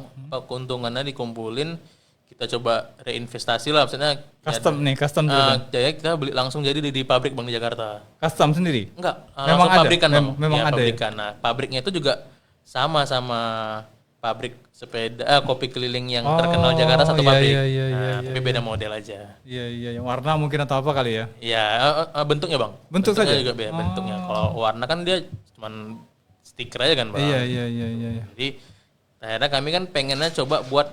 [SPEAKER 1] Keuntungannya dikumpulin, kita coba reinvestasi lah maksudnya.
[SPEAKER 2] Custom dulu.
[SPEAKER 1] Jadi kita beli langsung jadi di pabrik bang di Jakarta.
[SPEAKER 2] Custom sendiri.
[SPEAKER 1] Enggak,
[SPEAKER 2] Memang
[SPEAKER 1] langsung
[SPEAKER 2] ada?
[SPEAKER 1] pabrikan bang.
[SPEAKER 2] Memang
[SPEAKER 1] Ya,
[SPEAKER 2] ada ya?
[SPEAKER 1] pabrikan. Nah pabriknya itu juga sama pabrik sepeda kopi keliling yang terkenal Jakarta satu pabrik.
[SPEAKER 2] Iya,
[SPEAKER 1] Tapi beda model aja.
[SPEAKER 2] Iya. Warna mungkin atau apa kali ya?
[SPEAKER 1] Ya bentuknya bang.
[SPEAKER 2] Bentuk
[SPEAKER 1] Bentuknya
[SPEAKER 2] saja?
[SPEAKER 1] juga beda bentuknya. Kalau warna kan dia cuman stiker aja kan bang.
[SPEAKER 2] Iya.
[SPEAKER 1] Jadi akhirnya kami kan pengennya coba buat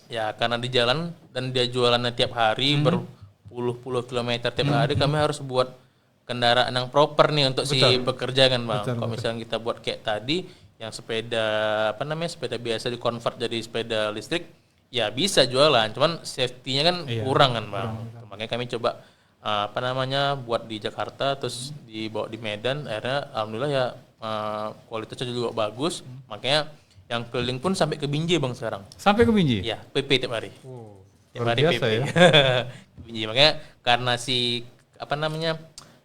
[SPEAKER 1] ya karena di jalan dan dia jualannya tiap hari berpuluh-puluh kilometer tiap hari, kami harus buat kendaraan yang proper nih untuk si pekerja kan bang. Kalau misalnya kita buat kayak tadi yang sepeda sepeda biasa dikonvert jadi sepeda listrik ya bisa jualan, cuman safety-nya kan kurang kan bang. Makanya kami coba buat di Jakarta terus dibawa di Medan, akhirnya alhamdulillah ya kualitasnya juga bagus. Makanya yang keliling pun sampai ke Binjai bang sekarang.
[SPEAKER 2] Sampai ke Binjai?
[SPEAKER 1] Ya PP tiap hari. Tiap
[SPEAKER 2] luar
[SPEAKER 1] hari
[SPEAKER 2] biasa
[SPEAKER 1] PP.
[SPEAKER 2] ya.
[SPEAKER 1] Binjai. Makanya karena si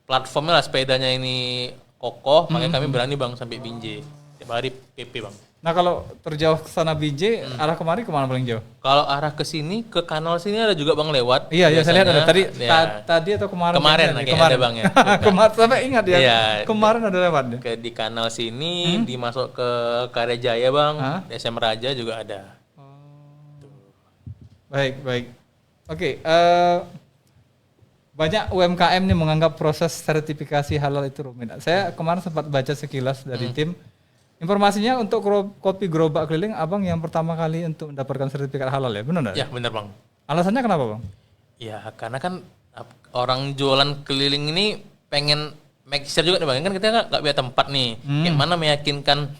[SPEAKER 1] platformnya lah sepedanya ini kokoh, makanya kami berani bang sampai Binjai. Tiap hari PP bang.
[SPEAKER 2] Nah kalau terjauh ke sana Binjai, arah kemari kemana paling jauh?
[SPEAKER 1] Kalau arah ke sini ke kanal sini ada juga bang lewat.
[SPEAKER 2] Iya, saya lihat ada. Tadi
[SPEAKER 1] ya.
[SPEAKER 2] tadi atau kemarin?
[SPEAKER 1] Kemarin ada bang ya.
[SPEAKER 2] Kemarin sampai ingat ya.
[SPEAKER 1] Iya.
[SPEAKER 2] Kemarin ada lewat ya.
[SPEAKER 1] Di kanal sini dimasuk ke Karya Jaya bang, SM Raja juga ada.
[SPEAKER 2] Baik. Oke, banyak UMKM nih menganggap proses sertifikasi halal itu rumit. Saya kemarin sempat baca sekilas dari tim. Informasinya untuk kopi gerobak keliling, abang yang pertama kali untuk mendapatkan sertifikat halal ya, benar nggak?
[SPEAKER 1] Ya benar bang.
[SPEAKER 2] Alasannya kenapa bang?
[SPEAKER 1] Ya karena kan orang jualan keliling ini pengen make sure juga nih bang, kan kita nggak punya tempat nih. Kayak mana meyakinkan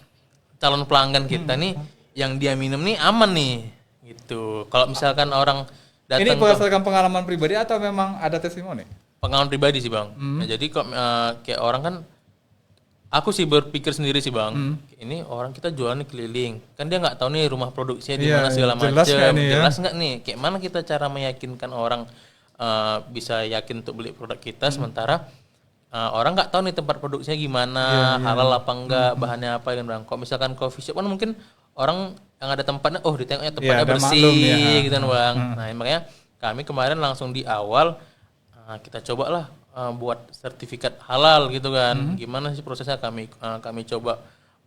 [SPEAKER 1] calon pelanggan kita nih yang dia minum nih aman nih, gitu. Kalau misalkan orang datang
[SPEAKER 2] Ini berdasarkan pengalaman pribadi atau memang ada testimoni?
[SPEAKER 1] pengalaman pribadi sih bang. Nah, jadi kok kayak orang kan, aku sih berpikir sendiri sih bang, ini orang kita jualan keliling, kan dia nggak tahu nih rumah produksinya di mana segala macam. Jelas nggak nih? Kayak mana kita cara meyakinkan orang bisa yakin untuk beli produk kita, sementara orang nggak tahu nih tempat produksinya gimana, halal apa enggak, bahannya apa kan bang. Kalau misalkan coffee shop kan mungkin orang yang ada tempatnya, ditengoknya tempatnya bersih, gitu kan bang. Nah makanya kami kemarin langsung di awal kita cobalah buat sertifikat halal gitu kan. Gimana sih prosesnya, kami coba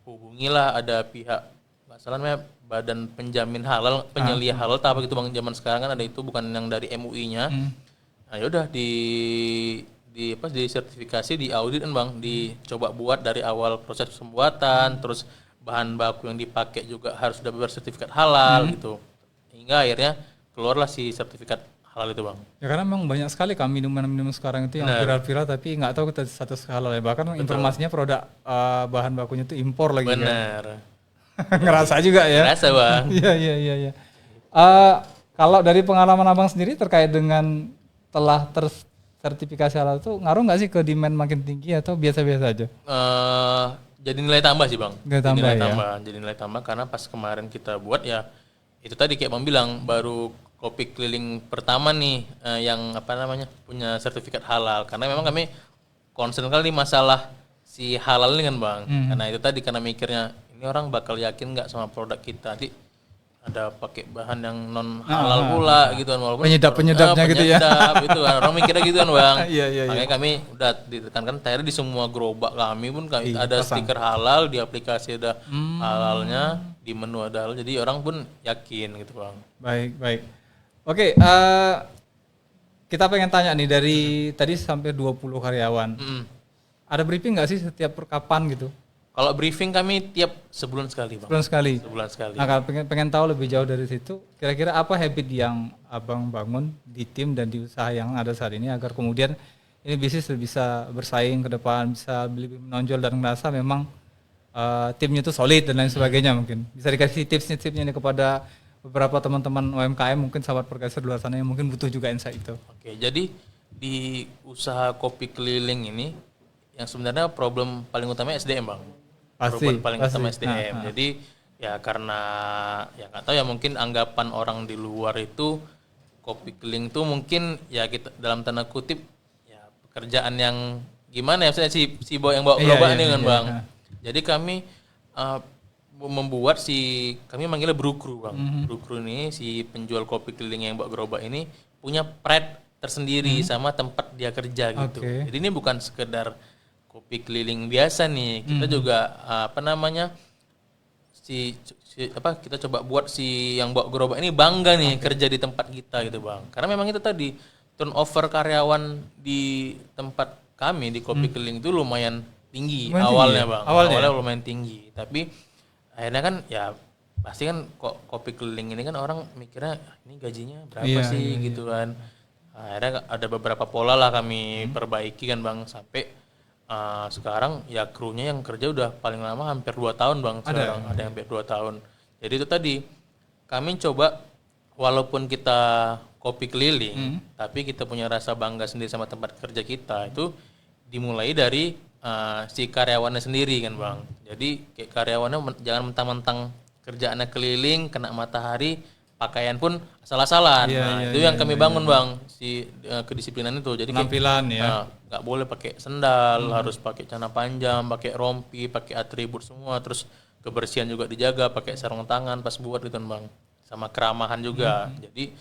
[SPEAKER 1] hubungilah ada pihak nggak salah namanya Badan Penjamin Halal, Penyelia Halal apa gitu bang, zaman sekarang kan ada itu, bukan yang dari MUI-nya. Nah yaudah di sertifikasi, di audit kan bang, dicoba buat dari awal proses pembuatan, terus bahan baku yang dipakai juga harus sudah bersertifikat halal gitu, hingga akhirnya keluarlah si sertifikat halal itu bang.
[SPEAKER 2] Ya karena memang banyak sekali kan minuman sekarang itu yang viral-viral tapi nggak tahu kita status halal ya. Bahkan informasinya produk bahan bakunya itu impor lagi.
[SPEAKER 1] Benar.
[SPEAKER 2] Kan? Ngerasa juga ya.
[SPEAKER 1] Ngerasa bang.
[SPEAKER 2] Iya. Kalau dari pengalaman abang sendiri terkait dengan telah tersertifikasi halal itu ngaruh nggak sih ke demand makin tinggi atau biasa-biasa aja?
[SPEAKER 1] Jadi nilai tambah sih bang.
[SPEAKER 2] Jadi
[SPEAKER 1] nilai tambah karena pas kemarin kita buat ya itu tadi kayak bang bilang, baru kopi keliling pertama nih yang punya sertifikat halal, karena memang kami concern kali masalah si halal ini kan bang. Karena itu tadi, karena mikirnya ini orang bakal yakin nggak sama produk kita, nanti ada pakai bahan yang non halal pula gitu kan, walaupun
[SPEAKER 2] penyedapnya gitu ya.
[SPEAKER 1] Itu kan orang mikirnya gitu kan bang.
[SPEAKER 2] Iya.
[SPEAKER 1] Makanya kami udah ditekankan tadi di semua gerobak kami pun ada stiker halal, di aplikasi ada halalnya, di menu ada halal, jadi orang pun yakin gitu bang.
[SPEAKER 2] Baik. Oke, kita pengen tanya nih, dari tadi sampai 20 karyawan. Ada briefing nggak sih setiap perkapan gitu?
[SPEAKER 1] Kalau briefing kami tiap sebulan sekali bang. Sebulan sekali.
[SPEAKER 2] Nah, kalau pengen tahu lebih jauh dari situ, kira-kira apa habit yang abang bangun di tim dan di usaha yang ada saat ini agar kemudian ini bisnis bisa bersaing ke depan, bisa lebih menonjol dan merasa memang timnya itu solid dan lain sebagainya mungkin. Bisa dikasih tipsnya ini kepada beberapa teman-teman UMKM mungkin sahabat Podcaster di luar sana yang mungkin butuh juga insight itu.
[SPEAKER 1] Oke, jadi di usaha kopi keliling ini yang sebenarnya problem paling utama SDM, Bang. Problem paling utama SDM. Jadi ya karena ya nggak tahu ya, mungkin anggapan orang di luar itu kopi keliling itu mungkin ya kita dalam tanda kutip ya pekerjaan yang gimana ya, misalnya si bawa yang bawa gerobak ini kan, Bang. Jadi kami membuat kami manggilnya brukru, Bang. Brukru ini si penjual kopi keliling yang bawa gerobak ini punya pride tersendiri sama tempat dia kerja gitu. Jadi ini bukan sekedar kopi keliling biasa nih. Kita juga kita coba buat si yang bawa gerobak ini bangga nih kerja di tempat kita gitu, Bang. Karena memang itu tadi turnover karyawan di tempat kami di kopi keliling itu lumayan tinggi awalnya, Bang. Awalnya lumayan tinggi. Tapi akhirnya kan ya pasti kan kok kopi keliling ini kan orang mikirnya ini gajinya berapa sih gitu kan. Akhirnya ada beberapa pola lah kami perbaiki kan, Bang, sampai sekarang ya krunya yang kerja udah paling lama hampir 2 tahun, Bang. Sekarang ada yang hampir 2 tahun. Jadi itu tadi kami coba walaupun kita kopi keliling tapi kita punya rasa bangga sendiri sama tempat kerja kita. Itu dimulai dari si karyawannya sendiri kan, Bang. Jadi kayak karyawannya jangan mentang-mentang kerjaannya keliling kena matahari, pakaian pun asal-asalan. Itu yang kami bangun, Bang, si kedisiplinan itu. Jadi
[SPEAKER 2] penampilan
[SPEAKER 1] nggak boleh pakai sendal, harus pakai celana panjang, pakai rompi, pakai atribut semua. Terus kebersihan juga dijaga, pakai sarung tangan pas buat gitu kan, Bang. Sama keramahan juga. Jadi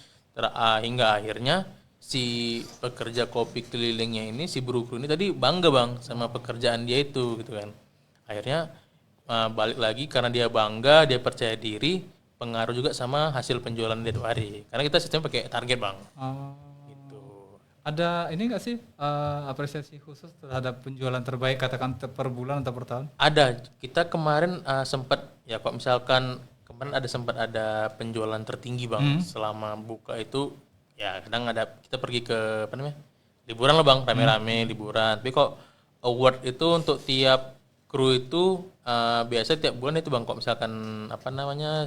[SPEAKER 1] hingga akhirnya si pekerja kopi kelilingnya ini, si brukru ini tadi bangga, Bang, sama pekerjaan dia itu gitu kan. Akhirnya balik lagi karena dia bangga, dia percaya diri, pengaruh juga sama hasil penjualan dia tiap hari. Karena kita sistem pakai target, Bang. Gitu.
[SPEAKER 2] Ada ini nggak sih apresiasi khusus terhadap penjualan terbaik katakan per bulan atau per tahun?
[SPEAKER 1] Ada. Kita kemarin sempat ya kok misalkan kemarin sempat ada penjualan tertinggi, Bang, selama buka itu. Ya kadang kita pergi ke liburan lah, Bang, rame-rame liburan. Tapi kok award itu untuk tiap kru itu biasa tiap bulan itu, Bang, kok misalkan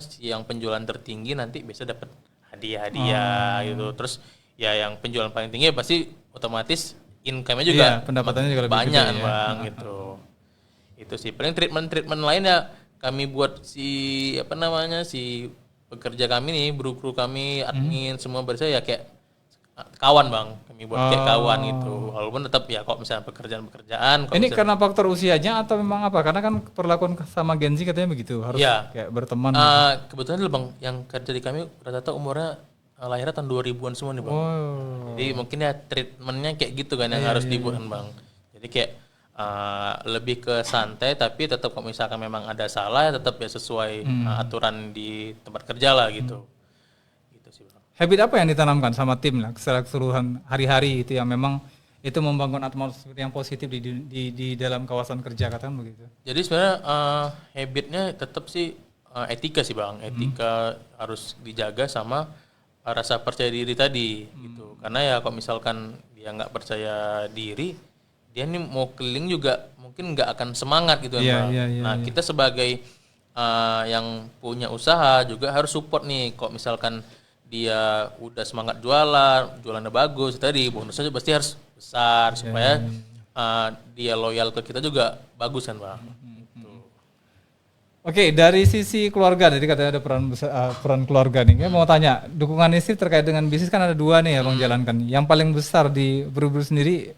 [SPEAKER 1] si yang penjualan tertinggi nanti biasa dapat hadiah gitu. Terus ya yang penjualan paling tinggi pasti otomatis income-nya juga
[SPEAKER 2] pendapatannya juga lebih
[SPEAKER 1] banyak
[SPEAKER 2] gede,
[SPEAKER 1] Bang, gitu. Itu sih paling treatment lain ya kami buat si pekerja kami nih, kru kami, admin semua bersama ya kayak kawan, Bang. Kami buat kayak kawan gitu. Walaupun tetap ya kok misalnya pekerjaan.
[SPEAKER 2] Ini karena faktor usianya atau memang apa? Karena kan perlakuan sama Gen Z katanya begitu, harus kayak berteman.
[SPEAKER 1] Kebetulan Bang, yang kerja di kami rata-rata umurnya lahirnya tahun 2000-an semua nih, Bang. Jadi mungkin ya treatmentnya kayak gitu kan yang harus dibuat, Bang. Jadi kayak lebih ke santai, tapi tetap kalau misalkan memang ada salah ya tetap ya sesuai aturan di tempat kerja lah gitu. Gitu sih, Bang.
[SPEAKER 2] Habit apa yang ditanamkan sama tim lah secara keseluruhan hari-hari itu yang memang itu membangun atmosfer yang positif di dalam kawasan kerja katakan begitu.
[SPEAKER 1] Jadi sebenarnya habitnya tetap sih etika sih, Bang. Etika harus dijaga sama rasa percaya diri tadi gitu. Karena ya kalau misalkan dia nggak percaya diri, dia nih mau keliling juga mungkin nggak akan semangat gitu kan, Bang. Nah, kita sebagai yang punya usaha juga harus support nih. Kok misalkan dia udah semangat jualannya bagus, tadi bonusnya pasti harus besar supaya dia loyal ke kita juga bagus kan, Bang. Gitu.
[SPEAKER 2] Oke, dari sisi keluarga, jadi katanya ada peran keluarga nih. Saya mau tanya, dukungan istri terkait dengan bisnis kan ada 2 nih ya, Bang, jalankan. Yang paling besar di Buru-Buru sendiri,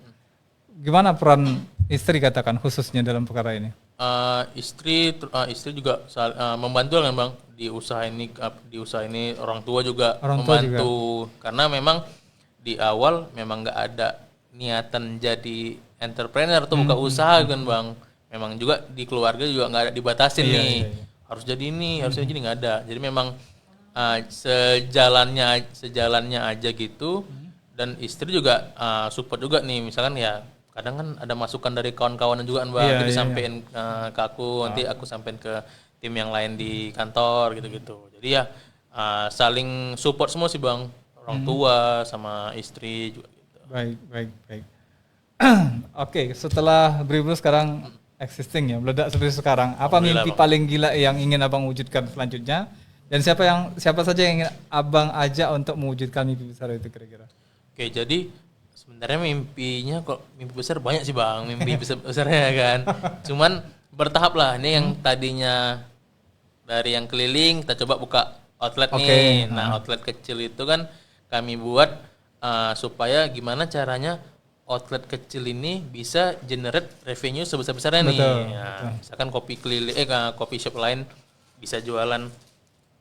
[SPEAKER 2] gimana peran istri katakan khususnya dalam perkara ini?
[SPEAKER 1] Istri juga membantu kan, Bang, di usaha ini orang tua juga membantu karena memang di awal memang nggak ada niatan jadi entrepreneur atau buka usaha kan, Bang. Memang juga di keluarga juga nggak ada dibatasin harus jadi ini harus jadi nggak ada. Jadi memang sejalannya aja gitu. Dan istri juga support juga nih, misalkan ya kadang kan ada masukan dari kawan-kawan juga, Bang, jadi sampein ke aku, nanti aku sampein ke tim yang lain di kantor gitu-gitu. Jadi ya saling support semua sih, Bang, orang tua sama istri juga gitu.
[SPEAKER 2] Baik. Oke, setelah Briblu sekarang existing ya, meledak seperti sekarang. Apa
[SPEAKER 1] Alhamdulillah,
[SPEAKER 2] mimpi
[SPEAKER 1] Bang.
[SPEAKER 2] paling gila yang ingin Abang wujudkan selanjutnya? Dan siapa saja yang ingin Abang ajak untuk mewujudkan mimpi besar itu kira-kira?
[SPEAKER 1] Oke, jadi sebenarnya mimpinya kok mimpi besar banyak sih Bang, mimpi besarnya kan. Cuman bertahap lah. Ini yang tadinya dari yang keliling kita coba buka outlet
[SPEAKER 2] Oke,
[SPEAKER 1] nih. Nah, outlet kecil itu kan kami buat supaya gimana caranya outlet kecil ini bisa generate revenue sebesar-besarnya nih.
[SPEAKER 2] Betul,
[SPEAKER 1] Ya, misalkan kopi keliling kopi shop lain bisa jualan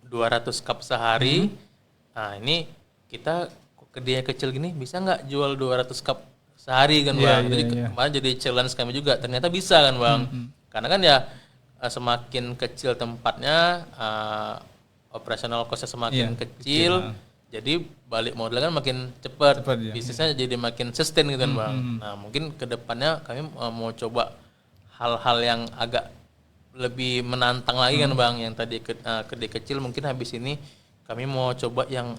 [SPEAKER 1] 200 cup sehari. Nah, ini kita kedai kecil gini bisa nggak jual 200 cup sehari kan
[SPEAKER 2] Iya,
[SPEAKER 1] Bang?
[SPEAKER 2] iya,
[SPEAKER 1] Jadi
[SPEAKER 2] iya.
[SPEAKER 1] kemarin jadi challenge kami juga. Ternyata bisa kan Bang? Karena kan ya semakin kecil tempatnya, operasional costnya semakin
[SPEAKER 2] Iya,
[SPEAKER 1] kecil, jadi balik modal kan makin cepat,
[SPEAKER 2] Cepat, ya.
[SPEAKER 1] bisnisnya jadi makin sustain gitu kan Bang. Nah mungkin kedepannya kami mau coba hal-hal yang agak lebih menantang lagi kan Bang, yang tadi kedai kecil mungkin habis ini kami mau coba yang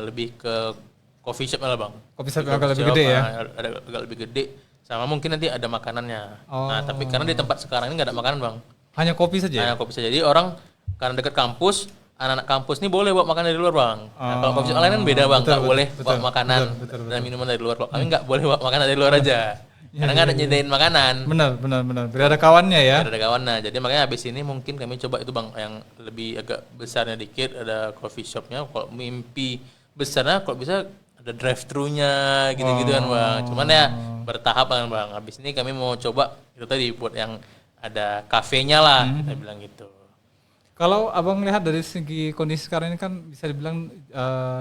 [SPEAKER 1] lebih ke coffee shop lah Bang.
[SPEAKER 2] Kopi shop yang agak lebih gede ya?
[SPEAKER 1] Ada agak lebih gede, sama mungkin nanti ada makanannya.
[SPEAKER 2] Oh.
[SPEAKER 1] Nah tapi karena di tempat sekarang ini nggak ada makanan Bang,
[SPEAKER 2] Hanya kopi saja ya?
[SPEAKER 1] hanya kopi saja. Jadi orang karena dekat kampus, anak-anak kampus ini boleh bawa makanan dari luar Bang. Nah, kalau coffee shop lain kan beda Bang,
[SPEAKER 2] Betul,
[SPEAKER 1] nggak
[SPEAKER 2] betul,
[SPEAKER 1] boleh
[SPEAKER 2] betul,
[SPEAKER 1] bawa makanan
[SPEAKER 2] betul,
[SPEAKER 1] dan minuman dari luar. Kalau kami nggak boleh bawa makanan dari luar aja, karena nggak ada nyediain makanan.
[SPEAKER 2] Benar. Biar ada kawannya ya?
[SPEAKER 1] Biar ada kawan. Nah, jadi makanya habis ini mungkin kami coba itu Bang, yang lebih agak besarnya dikit, ada coffee shopnya. Kalau mimpi besarnya kalau bisa ada drive thru-nya gitu-gitu kan Bang. Cuman ya bertahap kan Bang. Habis ini kami mau coba itu tadi buat yang ada kafenya lah, kita bilang gitu.
[SPEAKER 2] Kalau Abang lihat dari segi kondisi sekarang ini kan bisa dibilang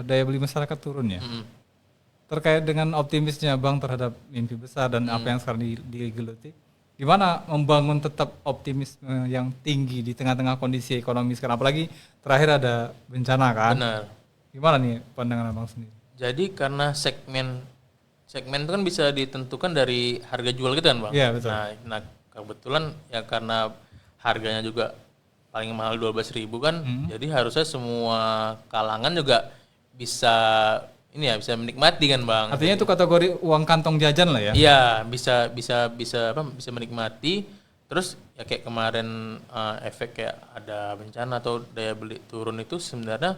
[SPEAKER 2] daya beli masyarakat turun ya? Terkait dengan optimisnya Bang terhadap mimpi besar dan apa yang sekarang digeluti, gimana membangun tetap optimisme yang tinggi di tengah-tengah kondisi ekonomi sekarang, apalagi terakhir ada bencana kan?
[SPEAKER 1] Benar.
[SPEAKER 2] Gimana nih pandangan Abang sendiri?
[SPEAKER 1] Jadi karena segmen itu kan bisa ditentukan dari harga jual gitu kan Bang.
[SPEAKER 2] Iya, betul.
[SPEAKER 1] Nah kebetulan ya karena harganya juga paling mahal 12.000 kan, jadi harusnya semua kalangan juga bisa ini ya bisa menikmati kan Bang.
[SPEAKER 2] Artinya itu kategori uang kantong jajan lah ya?
[SPEAKER 1] Iya bisa menikmati. Terus ya kayak kemarin efek kayak ada bencana atau daya beli turun itu sebenarnya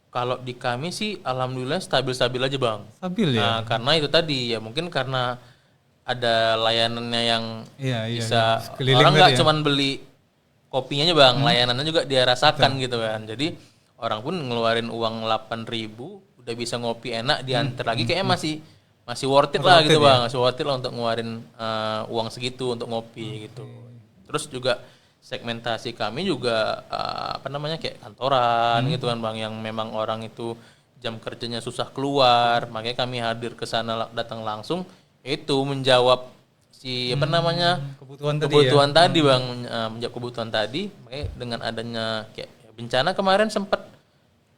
[SPEAKER 1] kalau di kami sih alhamdulillah stabil-stabil aja Bang.
[SPEAKER 2] Stabil ya?
[SPEAKER 1] Nah, karena itu tadi ya mungkin karena ada layanannya yang
[SPEAKER 2] Iya,
[SPEAKER 1] bisa
[SPEAKER 2] sekeliling
[SPEAKER 1] orang nggak
[SPEAKER 2] tadi ya?
[SPEAKER 1] cuman beli kopinya aja Bang, layanannya juga dia rasakan gitu kan. Jadi orang pun ngeluarin uang 8.000 udah bisa ngopi enak, diantar lagi kayaknya masih worth it lah gitu Bang, masih worth it lah untuk ngeluarin uang segitu untuk ngopi gitu. Terus juga segmentasi kami juga kayak kantoran gitu kan Bang, yang memang orang itu jam kerjanya susah keluar, makanya kami hadir ke sana datang langsung itu menjawab kebutuhan tadi Bang, menjawab kebutuhan tadi. Makanya dengan adanya kayak bencana kemarin sempat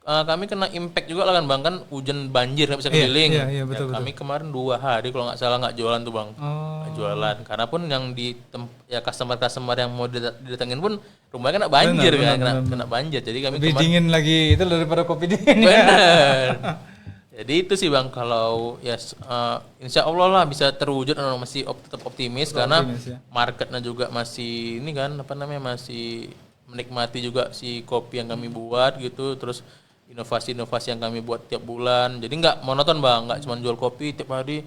[SPEAKER 1] kami kena impact juga lah kan Bang, kan hujan banjir nggak bisa keliling.
[SPEAKER 2] Iya, betul.
[SPEAKER 1] Kami kemarin 2 hari kalau nggak salah nggak jualan tuh Bang. Nggak jualan karena pun yang customer yang mau didatengin pun rumahnya kena banjir kena banjir. Jadi kami
[SPEAKER 2] Lebih dingin lagi itu daripada kopi dingin.
[SPEAKER 1] bener. Jadi itu sih Bang, kalau ya insya Allah lah bisa terwujud, masih tetap optimis karena marketnya juga masih ini kan masih menikmati juga si kopi yang kami buat gitu, terus inovasi-inovasi yang kami buat tiap bulan. Jadi nggak monoton Bang, nggak cuma jual kopi tiap hari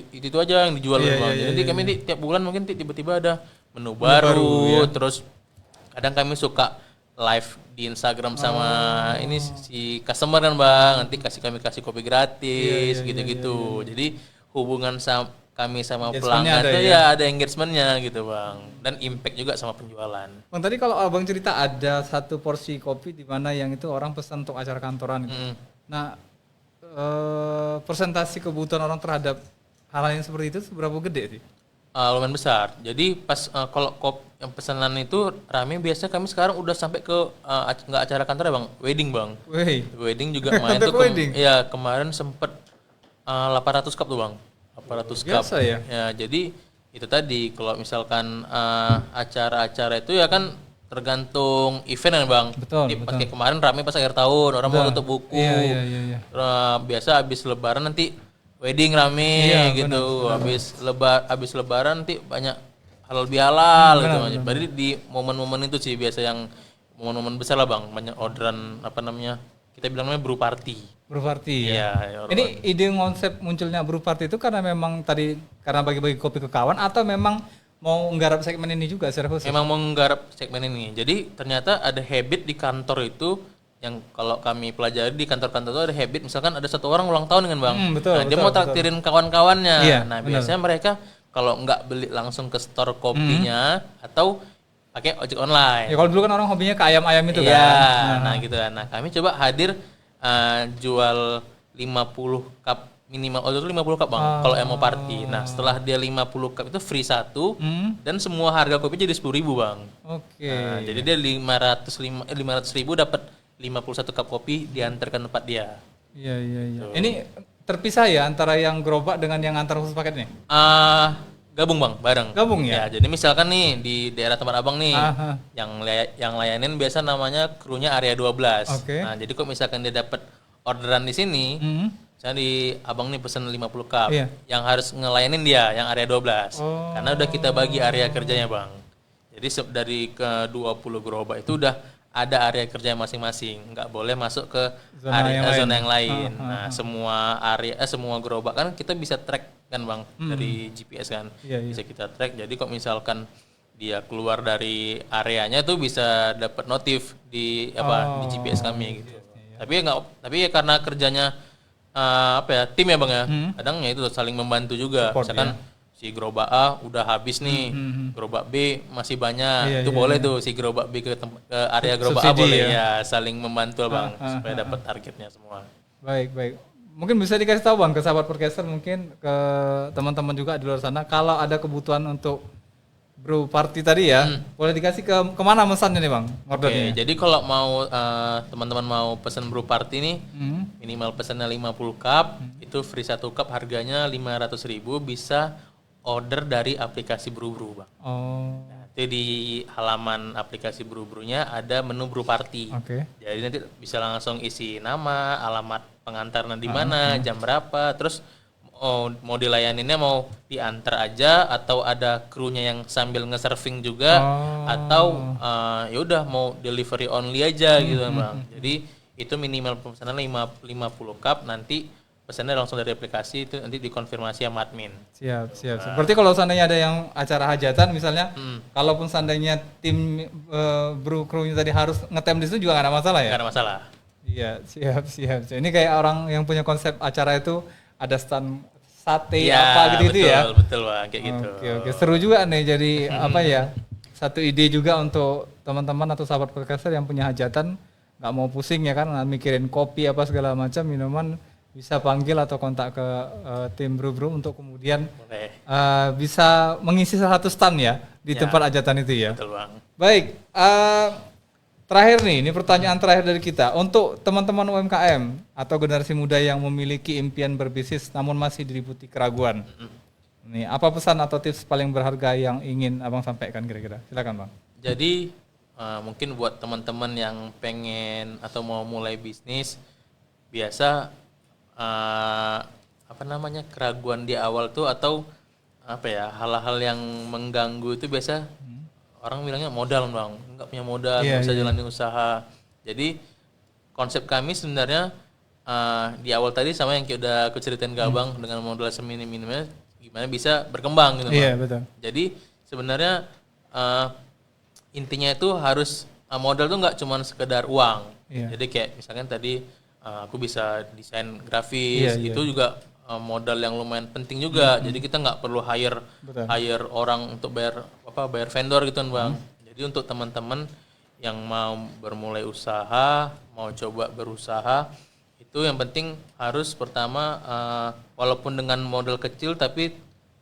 [SPEAKER 1] itu aja yang dijual Bang. Jadi kami tiap bulan mungkin tiba-tiba ada menu baru. Terus kadang kami suka live di Instagram sama ini si customer kan Bang, nanti kami kasih kopi gratis gitu-gitu. Jadi hubungan kami sama pelanggan itu ada engagement-nya gitu Bang, dan impact juga sama penjualan.
[SPEAKER 2] Bang, tadi kalau Abang cerita ada satu porsi kopi di mana yang itu orang pesan untuk acara kantoran gitu. Nah, persentase kebutuhan orang terhadap hal yang seperti itu seberapa gede sih?
[SPEAKER 1] Lumayan besar. Jadi pas kalau yang pesanan itu rame, biasanya kami sekarang udah sampai ke nggak acara kantor ya Bang, wedding Bang. Wedding juga main tuh. Kemarin sempet 800 cup tuh Bang. 800 cup.
[SPEAKER 2] Biasa ya?
[SPEAKER 1] Ya, jadi itu tadi kalau misalkan acara-acara itu ya kan tergantung event kan Bang.
[SPEAKER 2] Betul.
[SPEAKER 1] Kayak kemarin rame pas akhir tahun, orang mau tutup buku.
[SPEAKER 2] Iya.
[SPEAKER 1] Biasa habis lebaran nanti wedding rame
[SPEAKER 2] Iya,
[SPEAKER 1] gitu. Habis lebaran nanti banyak halal bihalal gitu. Berarti di momen-momen itu sih biasa yang momen-momen besar lah Bang, banyak orderan apa namanya? Kita bilang namanya brew party.
[SPEAKER 2] Brew party ya.
[SPEAKER 1] Iya,
[SPEAKER 2] Ini ide konsep munculnya brew party itu karena memang tadi karena bagi-bagi kopi ke kawan atau memang mau nggarap segmen ini juga secara khusus?
[SPEAKER 1] memang menggarap segmen ini. Jadi ternyata ada habit di kantor itu yang kalau kami pelajari di kantor-kantor itu ada habit, misalkan ada satu orang ulang tahun dengan Bang.
[SPEAKER 2] Betul,
[SPEAKER 1] Dia mau traktirin kawan-kawannya.
[SPEAKER 2] Iya,
[SPEAKER 1] Nah, biasanya mereka kalau nggak beli langsung ke store kopinya atau pakai ojek online.
[SPEAKER 2] Ya kalau dulu kan orang hobinya ke ayam-ayam itu
[SPEAKER 1] Iya,
[SPEAKER 2] kan.
[SPEAKER 1] nah gitu kan. Nah, kami coba hadir jual 50 cup minimal. Oh, itu 50 cup Bang kalau yang mau party. Nah, setelah dia 50 cup itu free satu dan semua harga kopi jadi 10.000 Bang.
[SPEAKER 2] Oke.
[SPEAKER 1] Nah, jadi dia 500.000 dapat 51 cup kopi diantarkan tempat dia.
[SPEAKER 2] Iya. Ini terpisah ya antara yang gerobak dengan yang antar khusus paket nih?
[SPEAKER 1] Gabung Bang, bareng.
[SPEAKER 2] Gabung ya?
[SPEAKER 1] Ya, jadi misalkan nih di daerah tempat Abang nih,
[SPEAKER 2] Aha.
[SPEAKER 1] yang layanin biasa namanya krunya area 12.
[SPEAKER 2] Oke.
[SPEAKER 1] Nah, jadi kok misalkan dia dapat orderan di sini, misalnya di Abang nih pesen 50 cup,
[SPEAKER 2] Iya.
[SPEAKER 1] yang harus ngelayanin dia yang area 12.
[SPEAKER 2] Oh.
[SPEAKER 1] Karena udah kita bagi area kerjanya Bang. Jadi dari ke 20 gerobak itu udah ada area kerja masing-masing, nggak boleh masuk ke zona yang lain. Nah, semua gerobak kan kita bisa track kan Bang dari GPS kan,
[SPEAKER 2] Iya.
[SPEAKER 1] bisa kita track. Jadi kok misalkan dia keluar dari areanya tuh bisa dapat notif di di GPS kami gitu. Tapi ya karena kerjanya tim ya Bang ya, kadang ya itu saling membantu juga.
[SPEAKER 2] Support,
[SPEAKER 1] Misalkan si gerobak A udah habis nih, gerobak B masih banyak, itu boleh tuh si gerobak B ke area gerobak A
[SPEAKER 2] Subsidi
[SPEAKER 1] boleh ya, saling membantu Bang supaya dapat targetnya semua.
[SPEAKER 2] Baik. Mungkin bisa dikasih tahu Bang ke sahabat podcaster, mungkin ke teman-teman juga di luar sana, kalau ada kebutuhan untuk brew party tadi ya, boleh dikasih kemana mesannya nih Bang, ordernya?
[SPEAKER 1] Oke, jadi kalau mau teman-teman mau pesan brew party nih, minimal pesannya 50 cup, itu free 1 cup harganya 500.000, bisa order dari aplikasi Brew Bang.
[SPEAKER 2] Oh.
[SPEAKER 1] Nanti di halaman aplikasi Brew-nya ada menu brew party.
[SPEAKER 2] Oke.
[SPEAKER 1] Jadi nanti bisa langsung isi nama, alamat pengantarnya di mana, jam berapa, terus mau dilayaninnya mau diantar aja atau ada krunya yang sambil nge-serving juga atau ya udah mau delivery only aja gitu Bang. Jadi itu minimal pesanan 50 cup, nanti pesannya langsung dari aplikasi, itu nanti dikonfirmasi sama admin.
[SPEAKER 2] Siap. Berarti kalau seandainya ada yang acara hajatan misalnya, kalaupun seandainya tim brew crew-nya tadi harus ngetem di situ juga nggak ada masalah ya?
[SPEAKER 1] Nggak ada masalah.
[SPEAKER 2] Iya, siap. Ini kayak orang yang punya konsep acara itu ada stand sate apa gitu ya?
[SPEAKER 1] Betul Bang, kayak gitu.
[SPEAKER 2] Oke. Seru juga nih, jadi apa ya? Satu ide juga untuk teman-teman atau sahabat podcaster yang punya hajatan, nggak mau pusing ya kan, mikirin kopi apa segala macam, minuman, bisa panggil atau kontak ke tim Brew untuk kemudian bisa mengisi salah satu stand ya di tempat hajatan itu ya.
[SPEAKER 1] Betul Bang.
[SPEAKER 2] Baik, terakhir nih, ini pertanyaan terakhir dari kita. Untuk teman-teman UMKM atau generasi muda yang memiliki impian berbisnis namun masih diliputi keraguan. Nih, apa pesan atau tips paling berharga yang ingin Abang sampaikan kira-kira? Silakan Bang.
[SPEAKER 1] Jadi mungkin buat teman-teman yang pengen atau mau mulai bisnis, biasa keraguan di awal tuh atau hal-hal yang mengganggu itu biasa orang bilangnya modal Bang, nggak punya modal, nggak bisa jalanin usaha. Jadi konsep kami sebenarnya di awal tadi sama yang udah aku ceritain ke Abang, dengan modal seminim-minimnya gimana bisa berkembang gitu Bang.
[SPEAKER 2] Iya, betul.
[SPEAKER 1] Jadi sebenarnya intinya itu harus modal tuh nggak cuma sekedar uang. Jadi kayak misalkan tadi aku bisa desain grafis, itu juga modal yang lumayan penting juga. Jadi kita nggak perlu hire orang untuk bayar vendor gitu kan Bang. Jadi untuk teman-teman yang mau bermulai usaha, mau coba berusaha, itu yang penting harus pertama walaupun dengan modal kecil tapi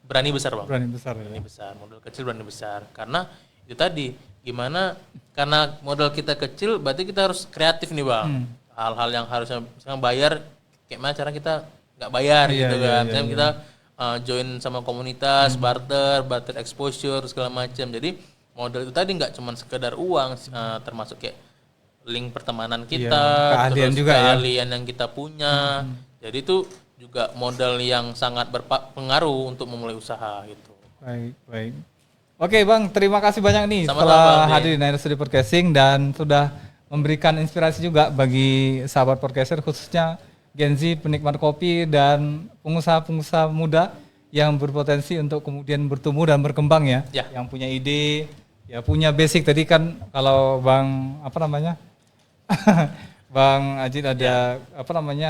[SPEAKER 1] berani besar Bang.
[SPEAKER 2] Berani besar.
[SPEAKER 1] Modal kecil berani besar. Karena itu tadi gimana, karena modal kita kecil berarti kita harus kreatif nih Bang. Hal-hal yang harusnya misalnya bayar, kayak mana cara kita nggak bayar gitu kan. Misalnya kita join sama komunitas, barter exposure segala macam. Jadi modal itu tadi nggak cuma sekedar uang, termasuk kayak link pertemanan kita,
[SPEAKER 2] keahlian
[SPEAKER 1] terus
[SPEAKER 2] juga
[SPEAKER 1] keahlian yang kita punya. Jadi itu juga modal yang sangat berpengaruh untuk memulai usaha gitu.
[SPEAKER 2] Baik. Oke Bang, terima kasih banyak nih
[SPEAKER 1] Sama-sama,
[SPEAKER 2] setelah
[SPEAKER 1] Bang,
[SPEAKER 2] hadir di Naira Studio Podcasting dan sudah memberikan inspirasi juga bagi sahabat podcaster khususnya Gen Z, penikmat kopi dan pengusaha-pengusaha muda yang berpotensi untuk kemudian bertumbuh dan berkembang ya. Yang punya ide, ya punya basic tadi kan kalau Bang Bang Ajit ada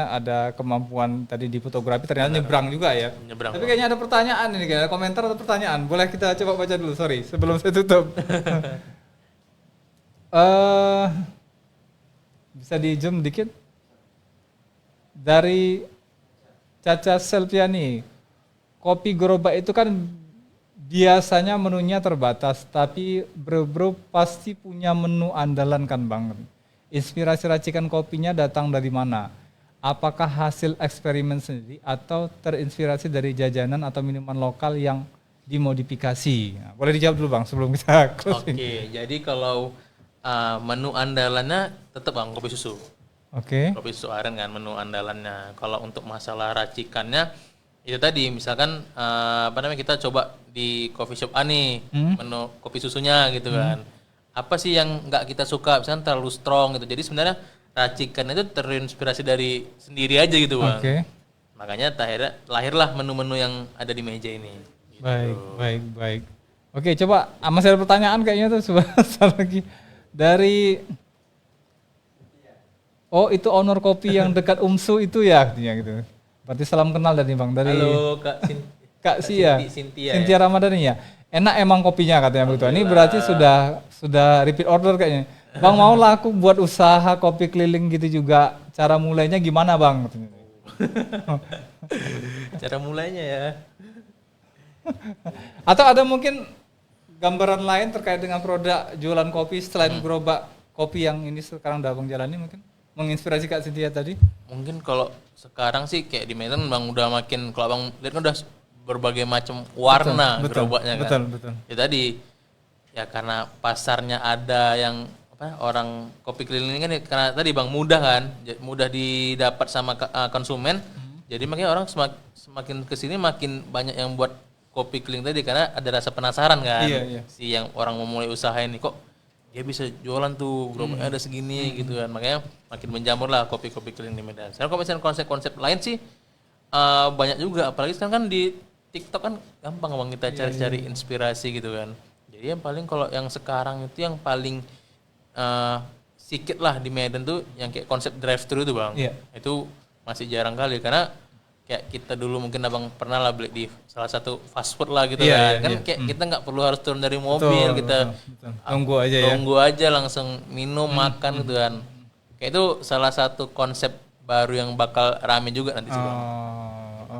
[SPEAKER 2] ada kemampuan tadi di fotografi, ternyata nyebrang juga ya. Tapi kayaknya ada pertanyaan ini, kayak komentar atau pertanyaan. Boleh kita coba baca dulu, sorry, sebelum saya tutup. Bisa di zoom dikit? Dari Caca Selviani, kopi gerobak itu kan biasanya menunya terbatas, tapi Bro pasti punya menu andalan kan Bang? Inspirasi racikan kopinya datang dari mana? Apakah hasil eksperimen sendiri atau terinspirasi dari jajanan atau minuman lokal yang dimodifikasi? Nah, boleh dijawab dulu Bang sebelum kita closing.
[SPEAKER 1] Oke, jadi kalau menu andalannya tetap Bang kopi susu.
[SPEAKER 2] Oke.
[SPEAKER 1] Kopi susu aren kan menu andalannya. Kalau untuk masalah racikannya itu tadi misalkan kita coba di coffee shop A nih menu kopi susunya gitu kan. Apa sih yang nggak kita suka, misalnya terlalu strong gitu. Jadi sebenarnya racikan itu terinspirasi dari sendiri aja gitu Bang. Makanya lahirlah menu-menu yang ada di meja ini. Gitu.
[SPEAKER 2] Baik. Oke, coba masih ada pertanyaan kayaknya tuh sebentar lagi dari itu owner kopi yang dekat UMSU itu ya katanya gitu. Berarti salam kenal dari Bang dari
[SPEAKER 1] Halo Kak
[SPEAKER 2] Cynthia Ramadhani ya. Enak emang kopinya katanya begitu. Ini berarti sudah repeat order kayaknya. Bang mau lah aku buat usaha kopi keliling gitu juga. Cara mulainya gimana Bang?
[SPEAKER 1] Cara mulainya ya.
[SPEAKER 2] Atau ada mungkin gambaran lain terkait dengan produk jualan kopi selain gerobak kopi yang ini sekarang udah Bang jalani mungkin? Menginspirasi Kak Cynthia tadi?
[SPEAKER 1] Mungkin kalau sekarang sih kayak di Medan Bang udah makin, kalau Bang lihat kan udah berbagai macam warna gerobaknya kan. Betul. Ya tadi ya karena pasarnya ada yang orang kopi keliling kan ya, karena tadi Bang mudah kan, mudah didapat sama konsumen. Jadi makanya orang semakin kesini makin banyak yang buat kopi keliling tadi karena ada rasa penasaran kan. Iya. Si yang orang memulai usaha ini kok dia bisa jualan tuh gerobaknya ada segini gitu kan. Makanya makin menjamur lah kopi-kopi keliling di Medan. Sekarang kalau misalnya konsep-konsep lain sih banyak juga, apalagi sekarang kan di TikTok kan gampang Bang kita cari-cari inspirasi gitu kan. Jadi yang paling kalau yang sekarang itu yang paling sedikit lah di Medan tuh yang kayak konsep drive thru itu Bang. Itu masih jarang kali karena kayak kita dulu mungkin Abang pernah lah beli di salah satu fast food lah gitu kan kayak kita nggak perlu harus turun dari mobil, kita tunggu aja langsung minum makan gitu kan. Kayak itu salah satu konsep baru yang bakal rame juga nanti sih Bang.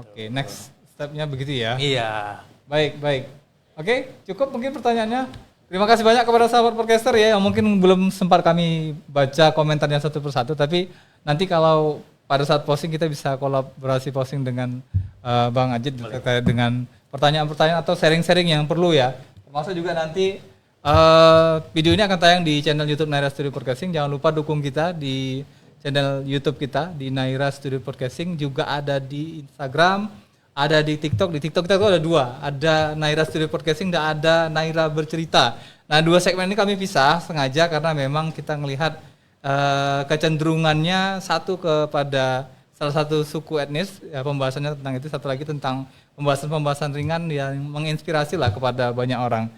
[SPEAKER 2] Oke, next stepnya begitu ya?
[SPEAKER 1] Iya.
[SPEAKER 2] Baik. Oke, cukup mungkin pertanyaannya. Terima kasih banyak kepada sahabat podcaster ya yang mungkin belum sempat kami baca komentarnya satu persatu, tapi nanti kalau pada saat posting kita bisa kolaborasi posting dengan Bang Ajit terkait dengan pertanyaan-pertanyaan atau sharing-sharing yang perlu ya. Termasuk juga nanti video ini akan tayang di channel YouTube Naira Studio Podcasting. Jangan lupa dukung kita di channel YouTube kita di Naira Studio Podcasting, juga ada di Instagram, ada di TikTok. Di TikTok kita tuh ada dua, ada Naira Studio Podcasting dan ada Naira Bercerita. Nah, dua segmen ini kami pisah sengaja karena memang kita melihat kecenderungannya satu kepada salah satu suku etnis, ya pembahasannya tentang itu, satu lagi tentang pembahasan-pembahasan ringan yang menginspirasi lah kepada banyak orang.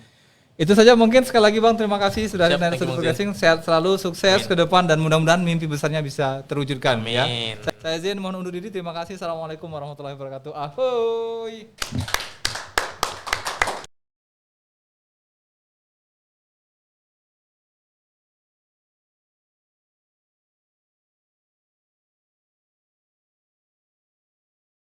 [SPEAKER 2] Itu saja mungkin. Sekali lagi Bang, terima kasih sudah hadir di Studio Podcasting. Sehat selalu, sukses ke depan dan mudah-mudahan mimpi besarnya bisa terwujudkan.
[SPEAKER 1] Amin.
[SPEAKER 2] Ya. Saya Zain mohon undur diri. Terima kasih. Assalamualaikum warahmatullahi wabarakatuh. Ahoy.